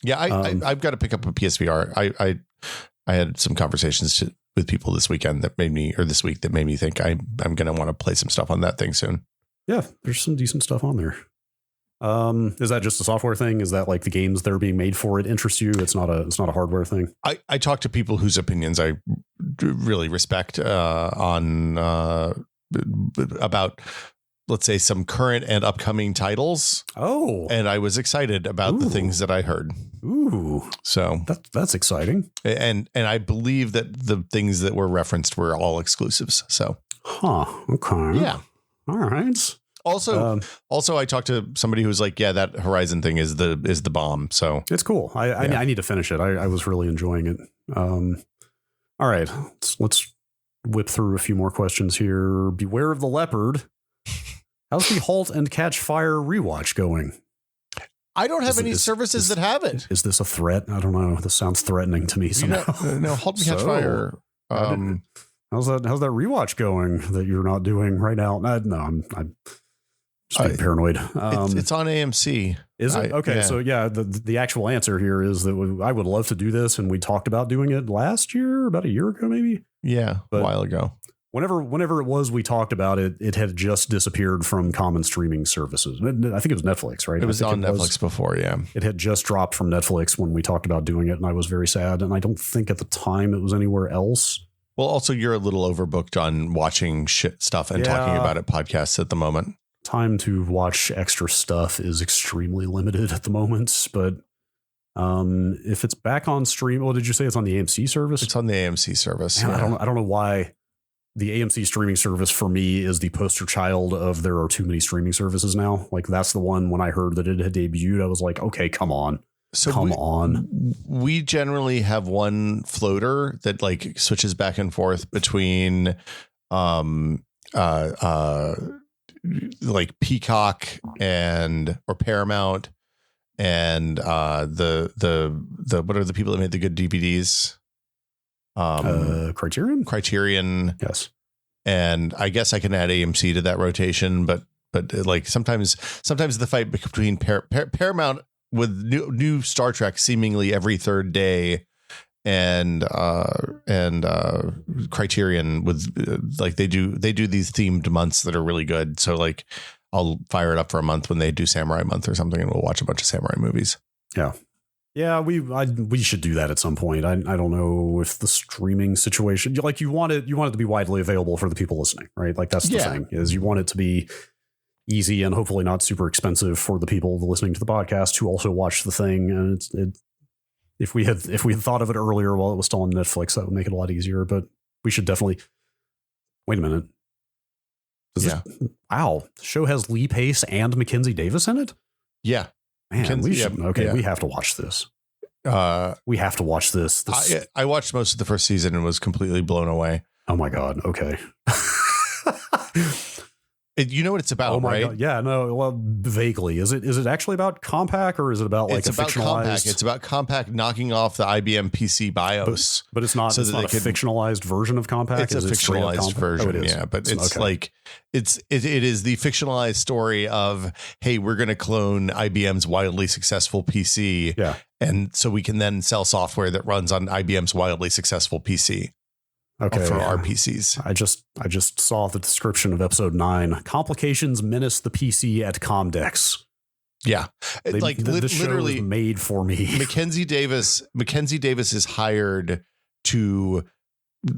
Yeah, I've got to pick up a PSVR. I had some conversations with people this week that made me think I'm going to want to play some stuff on that thing soon. Yeah, there's some decent stuff on there. Is that just a software thing? Is that like the games that are being made for it interest you? It's not a hardware thing. I talk to people whose opinions I really respect about, let's say, some current and upcoming titles. Oh, and I was excited about the things that I heard. Ooh, so that's exciting. And I believe that the things that were referenced were all exclusives. So, okay, yeah, all right. Also, I talked to somebody who's like, yeah, that Horizon thing is the bomb. So it's cool. I need to finish it. I was really enjoying it. All right, let's whip through a few more questions here. Beware of the Leopard. How's the Halt and Catch Fire rewatch going? I don't have any services that have it. Is this a threat? I don't know. This sounds threatening to me somehow. No, Halt and Catch Fire. How's that rewatch going that you're not doing right now? No, I'm just getting paranoid. It's on AMC. Is it? Okay. Yeah. So yeah, the actual answer here is that I would love to do this. And we talked about doing it last year, about a year ago, maybe. Yeah. A while ago. Whenever it was, we talked about it. It had just disappeared from common streaming services. I think it was Netflix, right? It was on Netflix before. Yeah. It had just dropped from Netflix when we talked about doing it. And I was very sad. And I don't think at the time it was anywhere else. Well, also you're a little overbooked on watching stuff and talking about it podcasts at the moment. Time to watch extra stuff is extremely limited at the moment, but if it's back on stream, well, did you say it's on the AMC service? It's on the AMC service. Man, I don't know why the AMC streaming service for me is the poster child of there are too many streaming services now. Like that's the one when I heard that it had debuted, I was like, okay, come on. So come on. We generally have one floater that like switches back and forth between like Peacock or Paramount and the what are the people that made the good DVDs? Criterion. Yes. And I guess I can add AMC to that rotation, but like sometimes the fight between Paramount with new Star Trek seemingly every third day and Criterion with like they do these themed months that are really good. So like I'll fire it up for a month when they do Samurai Month or something, and we'll watch a bunch of samurai movies. Yeah. Yeah, we should do that at some point. I don't know if the streaming situation, like you want it to be widely available for the people listening, right? Like that's the thing, is you want it to be easy and hopefully not super expensive for the people listening to the podcast to also watch the thing. And if we had thought of it earlier while it was still on Netflix, that would make it a lot easier. But we should definitely wait a minute. Wow, the show has Lee Pace and Mackenzie Davis in it. Yeah. Man, we have to watch this. We have to watch this. I watched most of the first season and was completely blown away. Oh my God. Okay. You know what it's about, right? God. Yeah, no. Well, vaguely. Is it actually about Compaq, or is it about like fictionalized? It's about Compaq knocking off the IBM PC BIOS, but it's not. So it's not a fictionalized version of Compaq. It's a fictionalized version, But it's like it is the fictionalized story of, hey, we're going to clone IBM's wildly successful PC, and so we can then sell software that runs on IBM's wildly successful PC. Okay, for our PCs. I just saw the description of episode 9. Complications menace the PC at Comdex. Yeah, like the show is made for me. Mackenzie Davis is hired to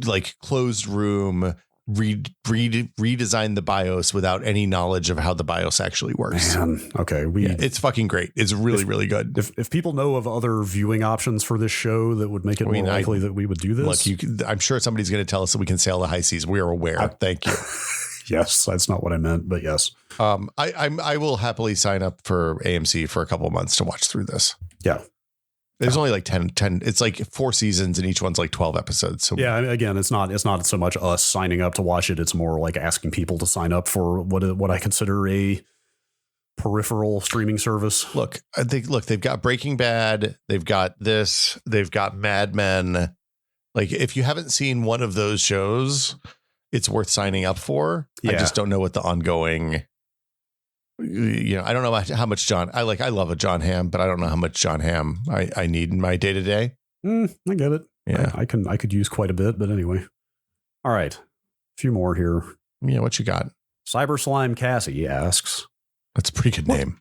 like closed room redesign the BIOS without any knowledge of how the BIOS actually works. Man, okay, it's fucking great. It's really really good. If people know of other viewing options for this show that would make it more likely that we would do this, look, I'm sure somebody's going to tell us that we can sail the high seas. We are aware. Thank you. Yes, that's not what I meant, but yes. I will happily sign up for AMC for a couple of months to watch through this. Yeah. There's only like 10, it's like 4 seasons and each one's like 12 episodes. So yeah, again, it's not so much us signing up to watch it. It's more like asking people to sign up for what I consider a peripheral streaming service. Look, they've got Breaking Bad. They've got this, they've got Mad Men. Like if you haven't seen one of those shows, it's worth signing up for. Yeah. I just don't know what the ongoing, I don't know how much I love a John Hamm, but I don't know how much John Hamm I need in my day to day. I get it. Yeah, I could use quite a bit, but anyway. All right, a few more here. Yeah, what you got? Cyber Slime Cassie asks. That's a pretty good name.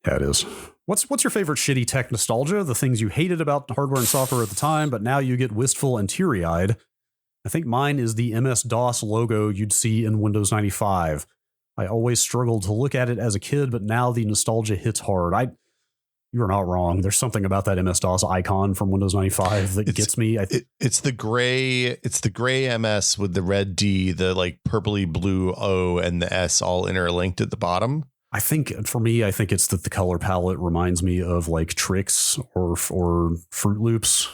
Yeah, it is. What's your favorite shitty tech nostalgia? The things you hated about hardware and software at the time, but now you get wistful and teary eyed. I think mine is the MS-DOS logo you'd see in Windows 95. I always struggled to look at it as a kid, but now the nostalgia hits hard. You're not wrong. There's something about that MS-DOS icon from Windows 95 that gets me. It's the gray MS with the red D, the like purpley blue O, and the S all interlinked at the bottom. I think it's that the color palette reminds me of like Trix or Fruit Loops.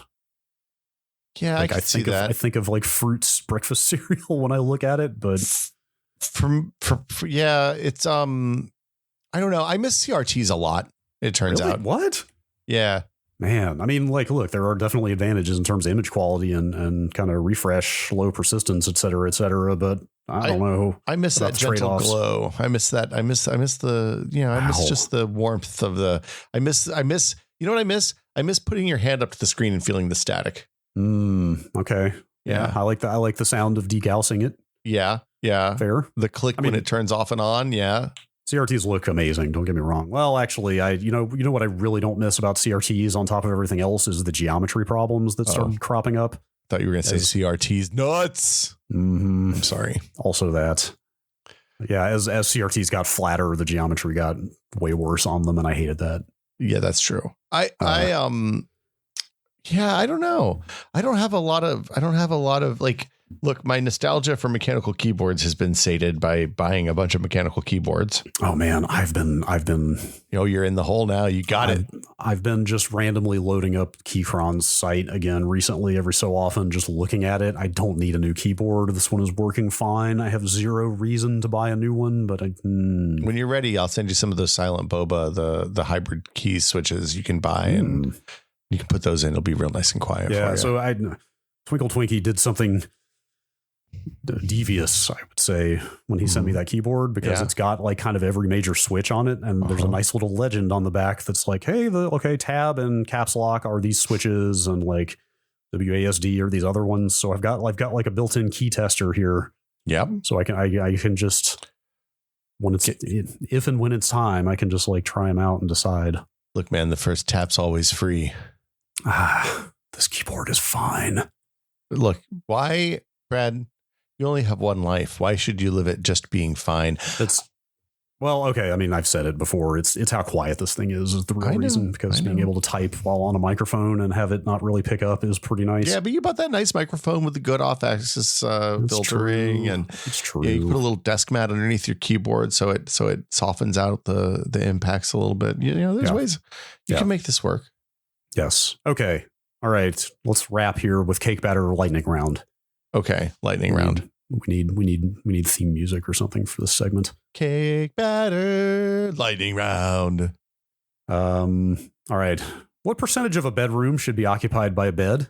Yeah, like, I see that. I think of like Fruit's breakfast cereal when I look at it, but it's I don't know. I miss CRTs a lot. It turns out. What? Yeah. Man, I mean, like, look, there are definitely advantages in terms of image quality and kind of refresh, low persistence, et cetera, but I don't know. I miss that gentle glow. I miss that. I miss the, I miss just the warmth of the, I miss, you know what I miss? I miss putting your hand up to the screen and feeling the static. Okay. Yeah. I like the sound of degaussing it. Yeah. Yeah. Fair. The click when it turns off and on. Yeah. CRTs look amazing. Don't get me wrong. Well, actually, you know what I really don't miss about CRTs on top of everything else is the geometry problems that started cropping up. Thought you were going to say CRTs nuts. Mm-hmm. I'm sorry. Also that. Yeah. As CRTs got flatter, the geometry got way worse on them. And I hated that. Yeah, that's true. I don't know. I don't have a lot of like, look, my nostalgia for mechanical keyboards has been sated by buying a bunch of mechanical keyboards. Oh man, I've been you're in the hole now. You got it. I've been just randomly loading up Keychron's site again recently, every so often, just looking at it. I don't need a new keyboard. This one is working fine. I have zero reason to buy a new one, but when you're ready, I'll send you some of those Silent Boba, the hybrid key switches you can buy and you can put those in. It'll be real nice and quiet. Yeah. So Twinkle Twinkie did something devious, I would say, when he sent me that keyboard, because it's got like kind of every major switch on it, and there's a nice little legend on the back that's like, hey, tab and caps lock are these switches, and like WASD are these other ones. So I've got like a built-in key tester here. Yep. So I can just when it's time, I can just like try them out and decide. Look, man, the first tap's always free. This keyboard is fine. Look, why, Brad? You only have one life. Why should you live it just being fine? Well, okay. I mean, I've said it before. It's how quiet this thing is the real reason, because being able to type while on a microphone and have it not really pick up is pretty nice. Yeah, but you bought that nice microphone with the good off-axis filtering, and it's true. Yeah, you put a little desk mat underneath your keyboard so it softens out the impacts a little bit. There's ways you can make this work. Yes. Okay. All right. Let's wrap here with Cake Batter Lightning Round. Okay, lightning round. We need theme music or something for this segment. Cake batter lightning round. All right. What percentage of a bedroom should be occupied by a bed?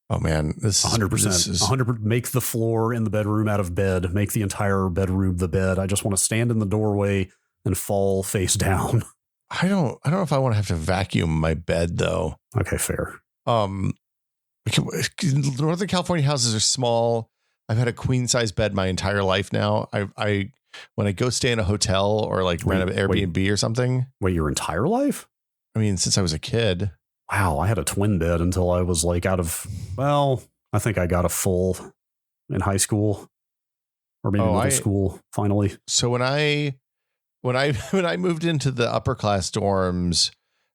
Oh man, this 100%. 100%. Make the floor in the bedroom out of bed. Make the entire bedroom the bed. I just want to stand in the doorway and fall face down. I don't know if I want to have to vacuum my bed though. Okay, fair. Northern California houses are small. I've had a queen size bed my entire life now. I when I go stay in a hotel or like rent an Airbnb or something. Wait, your entire life? I mean, since I was a kid. Wow, I had a twin bed until I was like I think I got a full in high school or maybe middle school finally. So when I moved into the upper class dorms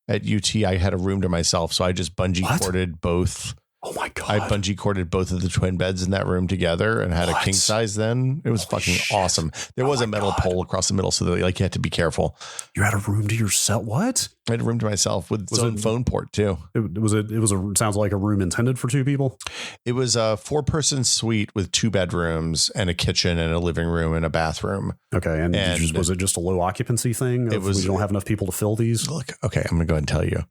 at UT, I had a room to myself, so I just bungee corded both. Oh my God. I bungee corded both of the twin beds in that room together and had a king size then. It was fucking awesome. There was a metal pole across the middle, so that you had to be careful. You had a room to yourself? What? I had a room to myself with its own phone port too. It sounds like a room intended for two people. It was a 4-person suite with 2 bedrooms and a kitchen and a living room and a bathroom. Okay. And was it just a low occupancy thing? We don't have enough people to fill these? Look, okay, I'm going to go ahead and tell you.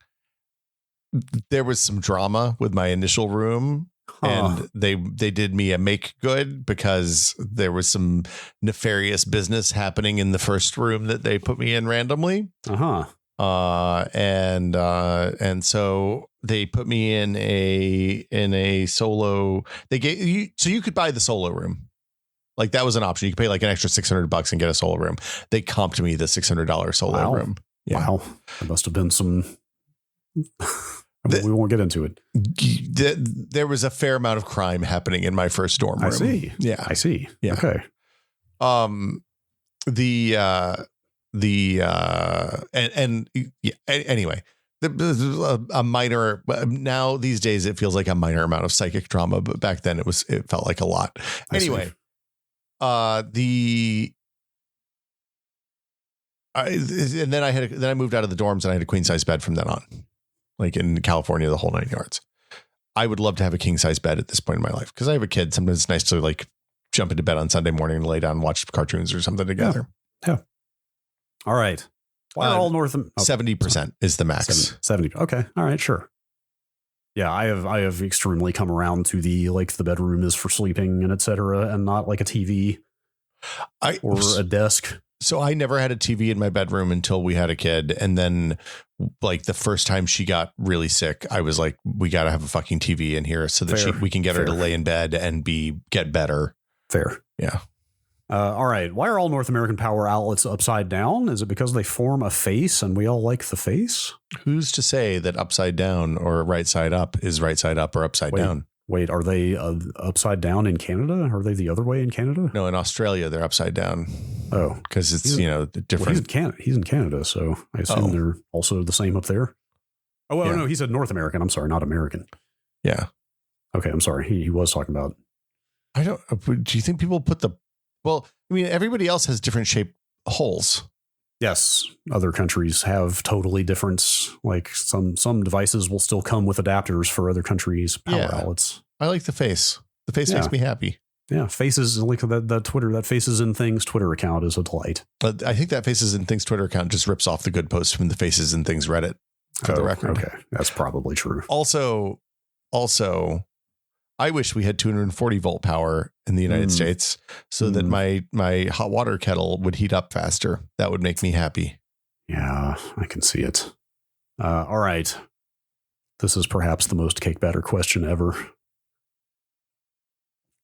There was some drama with my initial room, and they did me a make good because there was some nefarious business happening in the first room that they put me in randomly. And so they put me in a solo. They gave you, so you could buy the solo room. Like that was an option. You could pay like an extra $600 and get a solo room. They comped me the $600 solo room. Yeah. Wow. There must have been some. We won't get into it. There was a fair amount of crime happening in my first dorm room. I see. Yeah. I see. Yeah. Okay. Anyway, a minor. Now these days it feels like a minor amount of psychic trauma, but back then it felt like a lot. Anyway, and then I moved out of the dorms and I had a queen size bed from then on, like in California, the whole 9 yards. I would love to have a king size bed at this point in my life because I have a kid. Sometimes it's nice to like jump into bed on Sunday morning and lay down and watch cartoons or something together. Yeah. All right. Why are all 70% is the max. 70. Okay. All right. Sure. Yeah. I have extremely come around to the bedroom is for sleeping and etc. and not like a TV or a desk. So I never had a TV in my bedroom until we had a kid. And then like the first time she got really sick, I was like, we got to have a fucking TV in here so that we can get her to lay in bed and get better. Fair. Yeah. All right. Why are all North American power outlets upside down? Is it because they form a face and we all like the face? Who's to say that upside down or right side up is right side up or upside down? Wait, are they upside down in Canada? Are they the other way in Canada? No, in Australia, they're upside down. Oh. Because it's, different. Well, he's in Canada, so I assume they're also the same up there. Oh, well, no, he said North American. I'm sorry, not American. Yeah. Okay, I'm sorry. He was talking about... Do you think people put everybody else has different shaped holes. Yes. Other countries have totally different, like some devices will still come with adapters for other countries' power outlets. I like the face. The face makes me happy. Yeah. Faces, like that Faces in Things Twitter account is a delight. But I think that Faces in Things Twitter account just rips off the good posts from the Faces in Things Reddit for the record. Okay. That's probably true. Also, I wish we had 240 volt power in the United States so that my hot water kettle would heat up faster. That would make me happy. Yeah, I can see it. All right. This is perhaps the most cake batter question ever.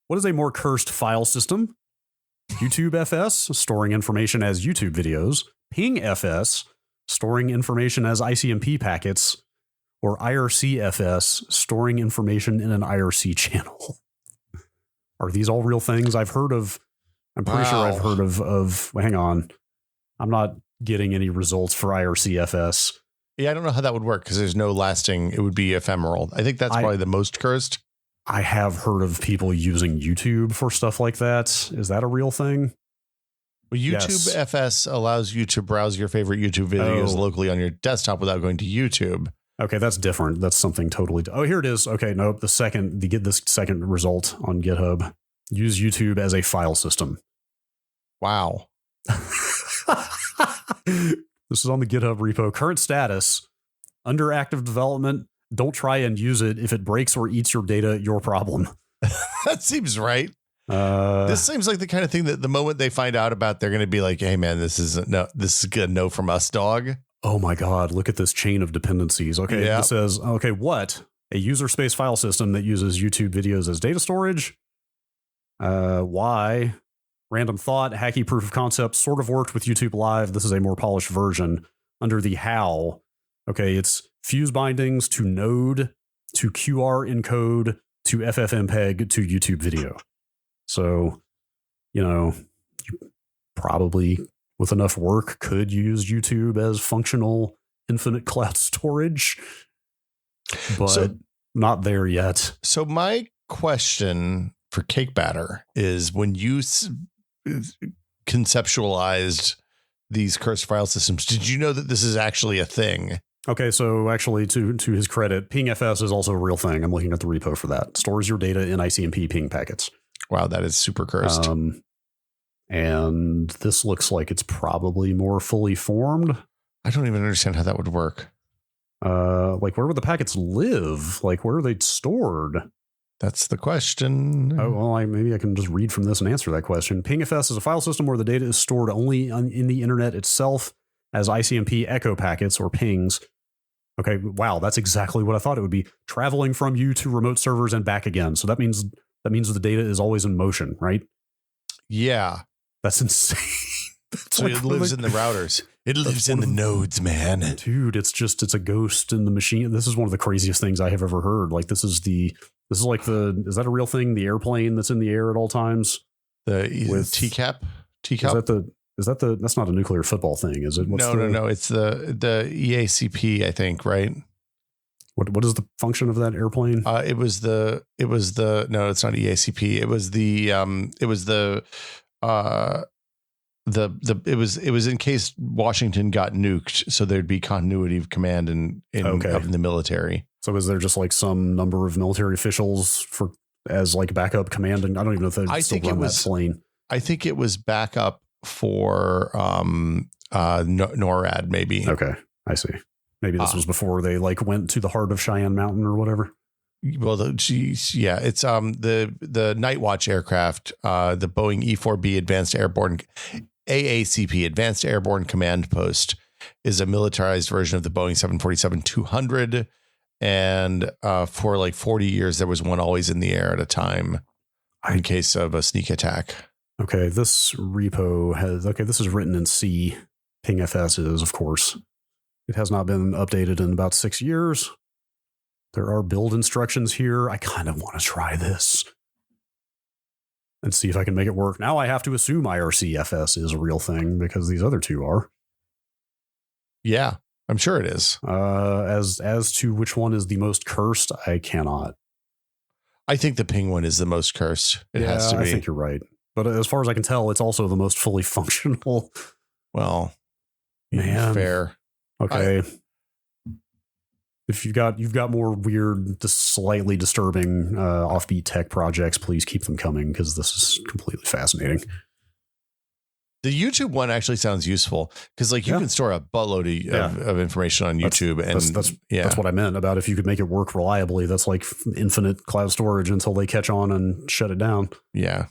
What is a more cursed file system? YouTube FS, storing information as YouTube videos. Ping FS, storing information as ICMP packets. Or IRC-FS, storing information in an IRC channel. Are these all real things? I'm pretty sure I've heard of hang on. I'm not getting any results for IRC-FS. Yeah, I don't know how that would work because there's no lasting. It would be ephemeral. I think that's probably the most cursed. I have heard of people using YouTube for stuff like that. Is that a real thing? Well, YouTube FS allows you to browse your favorite YouTube videos locally on your desktop without going to YouTube. Okay, that's different. That's something totally. Oh, here it is. Okay, nope. Get this second result on GitHub. Use YouTube as a file system. Wow. This is on the GitHub repo. Current status: under active development. Don't try and use it. If it breaks or eats your data, your problem. That seems right. This seems like the kind of thing that the moment they find out about, they're going to be like, "Hey, man, this is a no from us, dog." Oh my God, look at this chain of dependencies. Okay, It says, what? A user space file system that uses YouTube videos as data storage? Why? Random thought, hacky proof of concept, sort of worked with YouTube Live. This is a more polished version. Under the how, okay, it's fuse bindings to Node, to QR encode, to FFmpeg, to YouTube video. So, you probably... with enough work, could use YouTube as functional infinite cloud storage, but not there yet. So my question for cake batter is, when you conceptualized these cursed file systems, did you know that this is actually a thing? Okay, so actually, to his credit, PingFS is also a real thing. I'm looking at the repo for that. Stores your data in ICMP ping packets. Wow, that is super cursed. And this looks like it's probably more fully formed. I don't even understand how that would work. Like, where would the packets live? Like, where are they stored? That's the question. Oh, well, maybe I can just read from this and answer that question. PingFS is a file system where the data is stored only in the internet itself as ICMP echo packets or pings. Okay, wow, that's exactly what I thought it would be. Traveling from you to remote servers and back again. So that means the data is always in motion, right? Yeah. That's insane. So it lives in the routers. It lives in the nodes, man. Dude, it's a ghost in the machine. This is one of the craziest things I have ever heard. Like, is that a real thing? The airplane that's in the air at all times? With TCAP? Is Is that that's not a nuclear football thing, is it? No. It's the EACP, I think, right? What is the function of that airplane? No, it's not EACP. It was in case Washington got nuked, so there'd be continuity of command in the military. So is there just like some number of military officials as like backup command? And I don't even know if they still run that plane. I think it was backup for NORAD, maybe. Okay, I see. Maybe this was before they like went to the heart of Cheyenne Mountain or whatever. Well, it's the Night Watch aircraft, the Boeing E-4B Advanced Airborne AACP Advanced Airborne Command Post is a militarized version of the Boeing 747-200. And for like 40 years, there was one always in the air at a time in case of a sneak attack. Okay, this repo this is written in C. PingFS is, of course. It has not been updated in about 6 years. There are build instructions here. I kind of want to try this and see if I can make it work. Now I have to assume IRCFS is a real thing because these other two are. Yeah, I'm sure it is. As to which one is the most cursed, I cannot. I think the ping one is the most cursed. It has to be. I think you're right. But as far as I can tell, it's also the most fully functional. Well, man, fair. Okay. If you've got more weird, slightly disturbing, offbeat tech projects, please keep them coming because this is completely fascinating. The YouTube one actually sounds useful because like you can store a buttload of information on YouTube. That's what I meant about if you could make it work reliably. That's like infinite cloud storage until they catch on and shut it down. Yeah.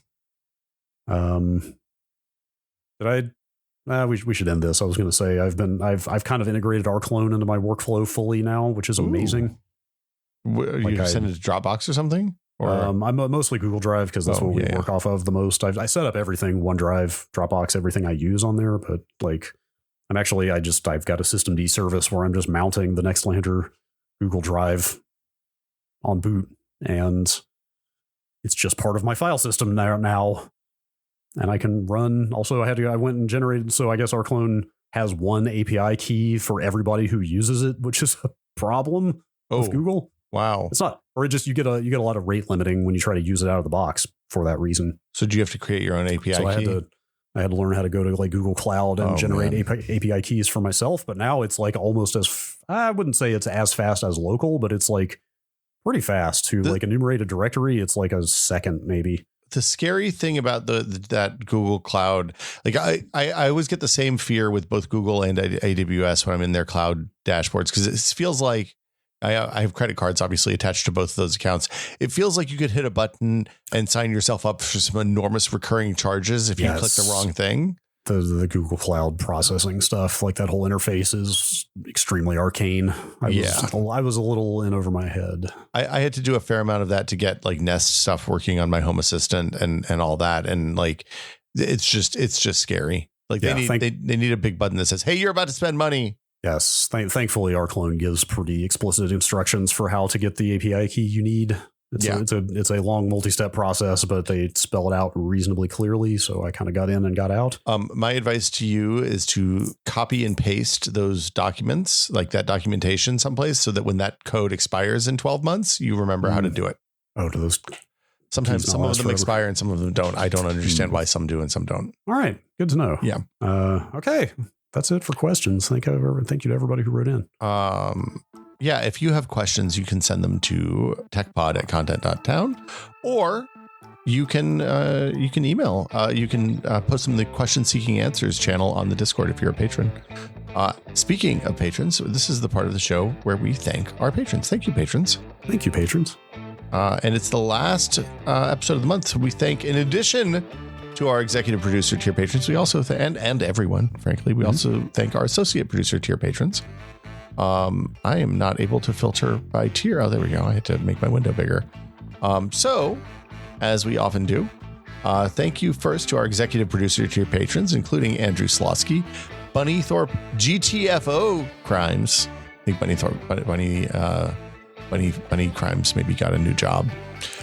We should end this. I was going to say I've kind of integrated rclone into my workflow fully now, which is amazing. You send it to Dropbox or something? Or? I'm mostly Google Drive because that's what we work off of the most. I set up everything, OneDrive, Dropbox, everything I use on there. But like, I've got a systemd service where I'm just mounting the Nextlander Google Drive on boot, and it's just part of my file system now. And I can run. Also, I went and generated. So I guess rclone has one API key for everybody who uses it, which is a problem with Google. Wow. It's not, or you get a lot of rate limiting when you try to use it out of the box for that reason. So do you have to create your own API key? I had to learn how to go to like Google Cloud and generate API keys for myself. But now it's like almost I wouldn't say it's as fast as local, but it's like pretty fast to like enumerate a directory. It's like a second maybe. The scary thing about that Google Cloud, like I always get the same fear with both Google and AWS when I'm in their cloud dashboards, because it feels like I have credit cards obviously attached to both of those accounts. It feels like you could hit a button and sign yourself up for some enormous recurring charges if you click the wrong thing. The Google Cloud processing stuff, like that whole interface is extremely arcane. I was a little in over my head. I had to do a fair amount of that to get like Nest stuff working on my Home Assistant and all that. And like, it's just scary. Like they need a big button that says, hey, you're about to spend money. Yes. Thankfully, rclone gives pretty explicit instructions for how to get the API key you need. It's a long multi-step process, but they spell it out reasonably clearly. So I kind of got in and got out. My advice to you is to copy and paste those documents, like that documentation someplace, so that when that code expires in 12 months, you remember how to do it. Oh, do those? Sometimes some of them expire and some of them don't. I don't understand why some do and some don't. All right. Good to know. Yeah. Okay. That's it for questions. Thank you to everybody who wrote in. Yeah, if you have questions, you can send them to techpod@content.town, or you can email. You can post them in the question seeking answers channel on the Discord if you're a patron. Speaking of patrons, this is the part of the show where we thank our patrons. Thank you, patrons. Thank you, patrons. And it's the last episode of the month. So we thank, in addition to our executive producer tier patrons, we also and everyone, frankly, we also thank our associate producer tier patrons. I am not able to filter by tier. Oh, there we go. I had to make my window bigger. So, as we often do, thank you first to our executive producer tier patrons, including Andrew Slosky, Bunny Thorpe, GTFO Crimes. I think Bunny Thorpe, Bunny Crimes maybe got a new job.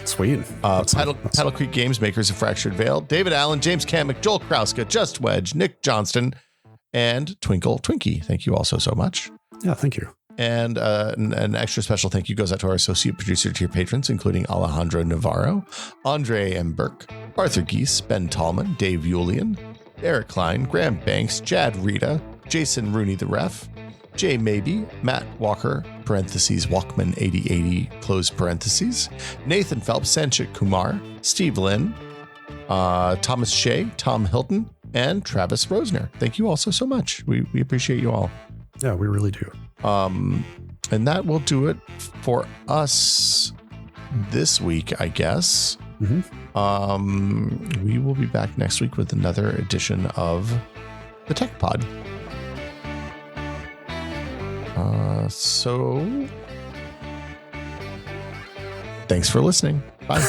Sweet. Paddle Creek Games, makers of Fractured Veil, David Allen, James Kamek, Joel Krauska, Just Wedge, Nick Johnston, and Twinkle Twinkie. Thank you also so much. Yeah, thank you. And an extra special thank you goes out to our associate producer tier patrons, including Alejandro Navarro, Andre M. Burke, Arthur Geese, Ben Tallman, Dave Yulian, Eric Klein, Graham Banks, Jad Rita, Jason Rooney the Ref, Jay Maybe, Matt Walker, parentheses, Walkman 8080, close parentheses, Nathan Phelps, Sanchit Kumar, Steve Lynn, Thomas Shea, Tom Hilton, and Travis Rosner. Thank you all so much. We appreciate you all. Yeah, we really do. And that will do it for us this week, I guess. Mm-hmm. We will be back next week with another edition of the Tech Pod. So thanks for listening. Bye.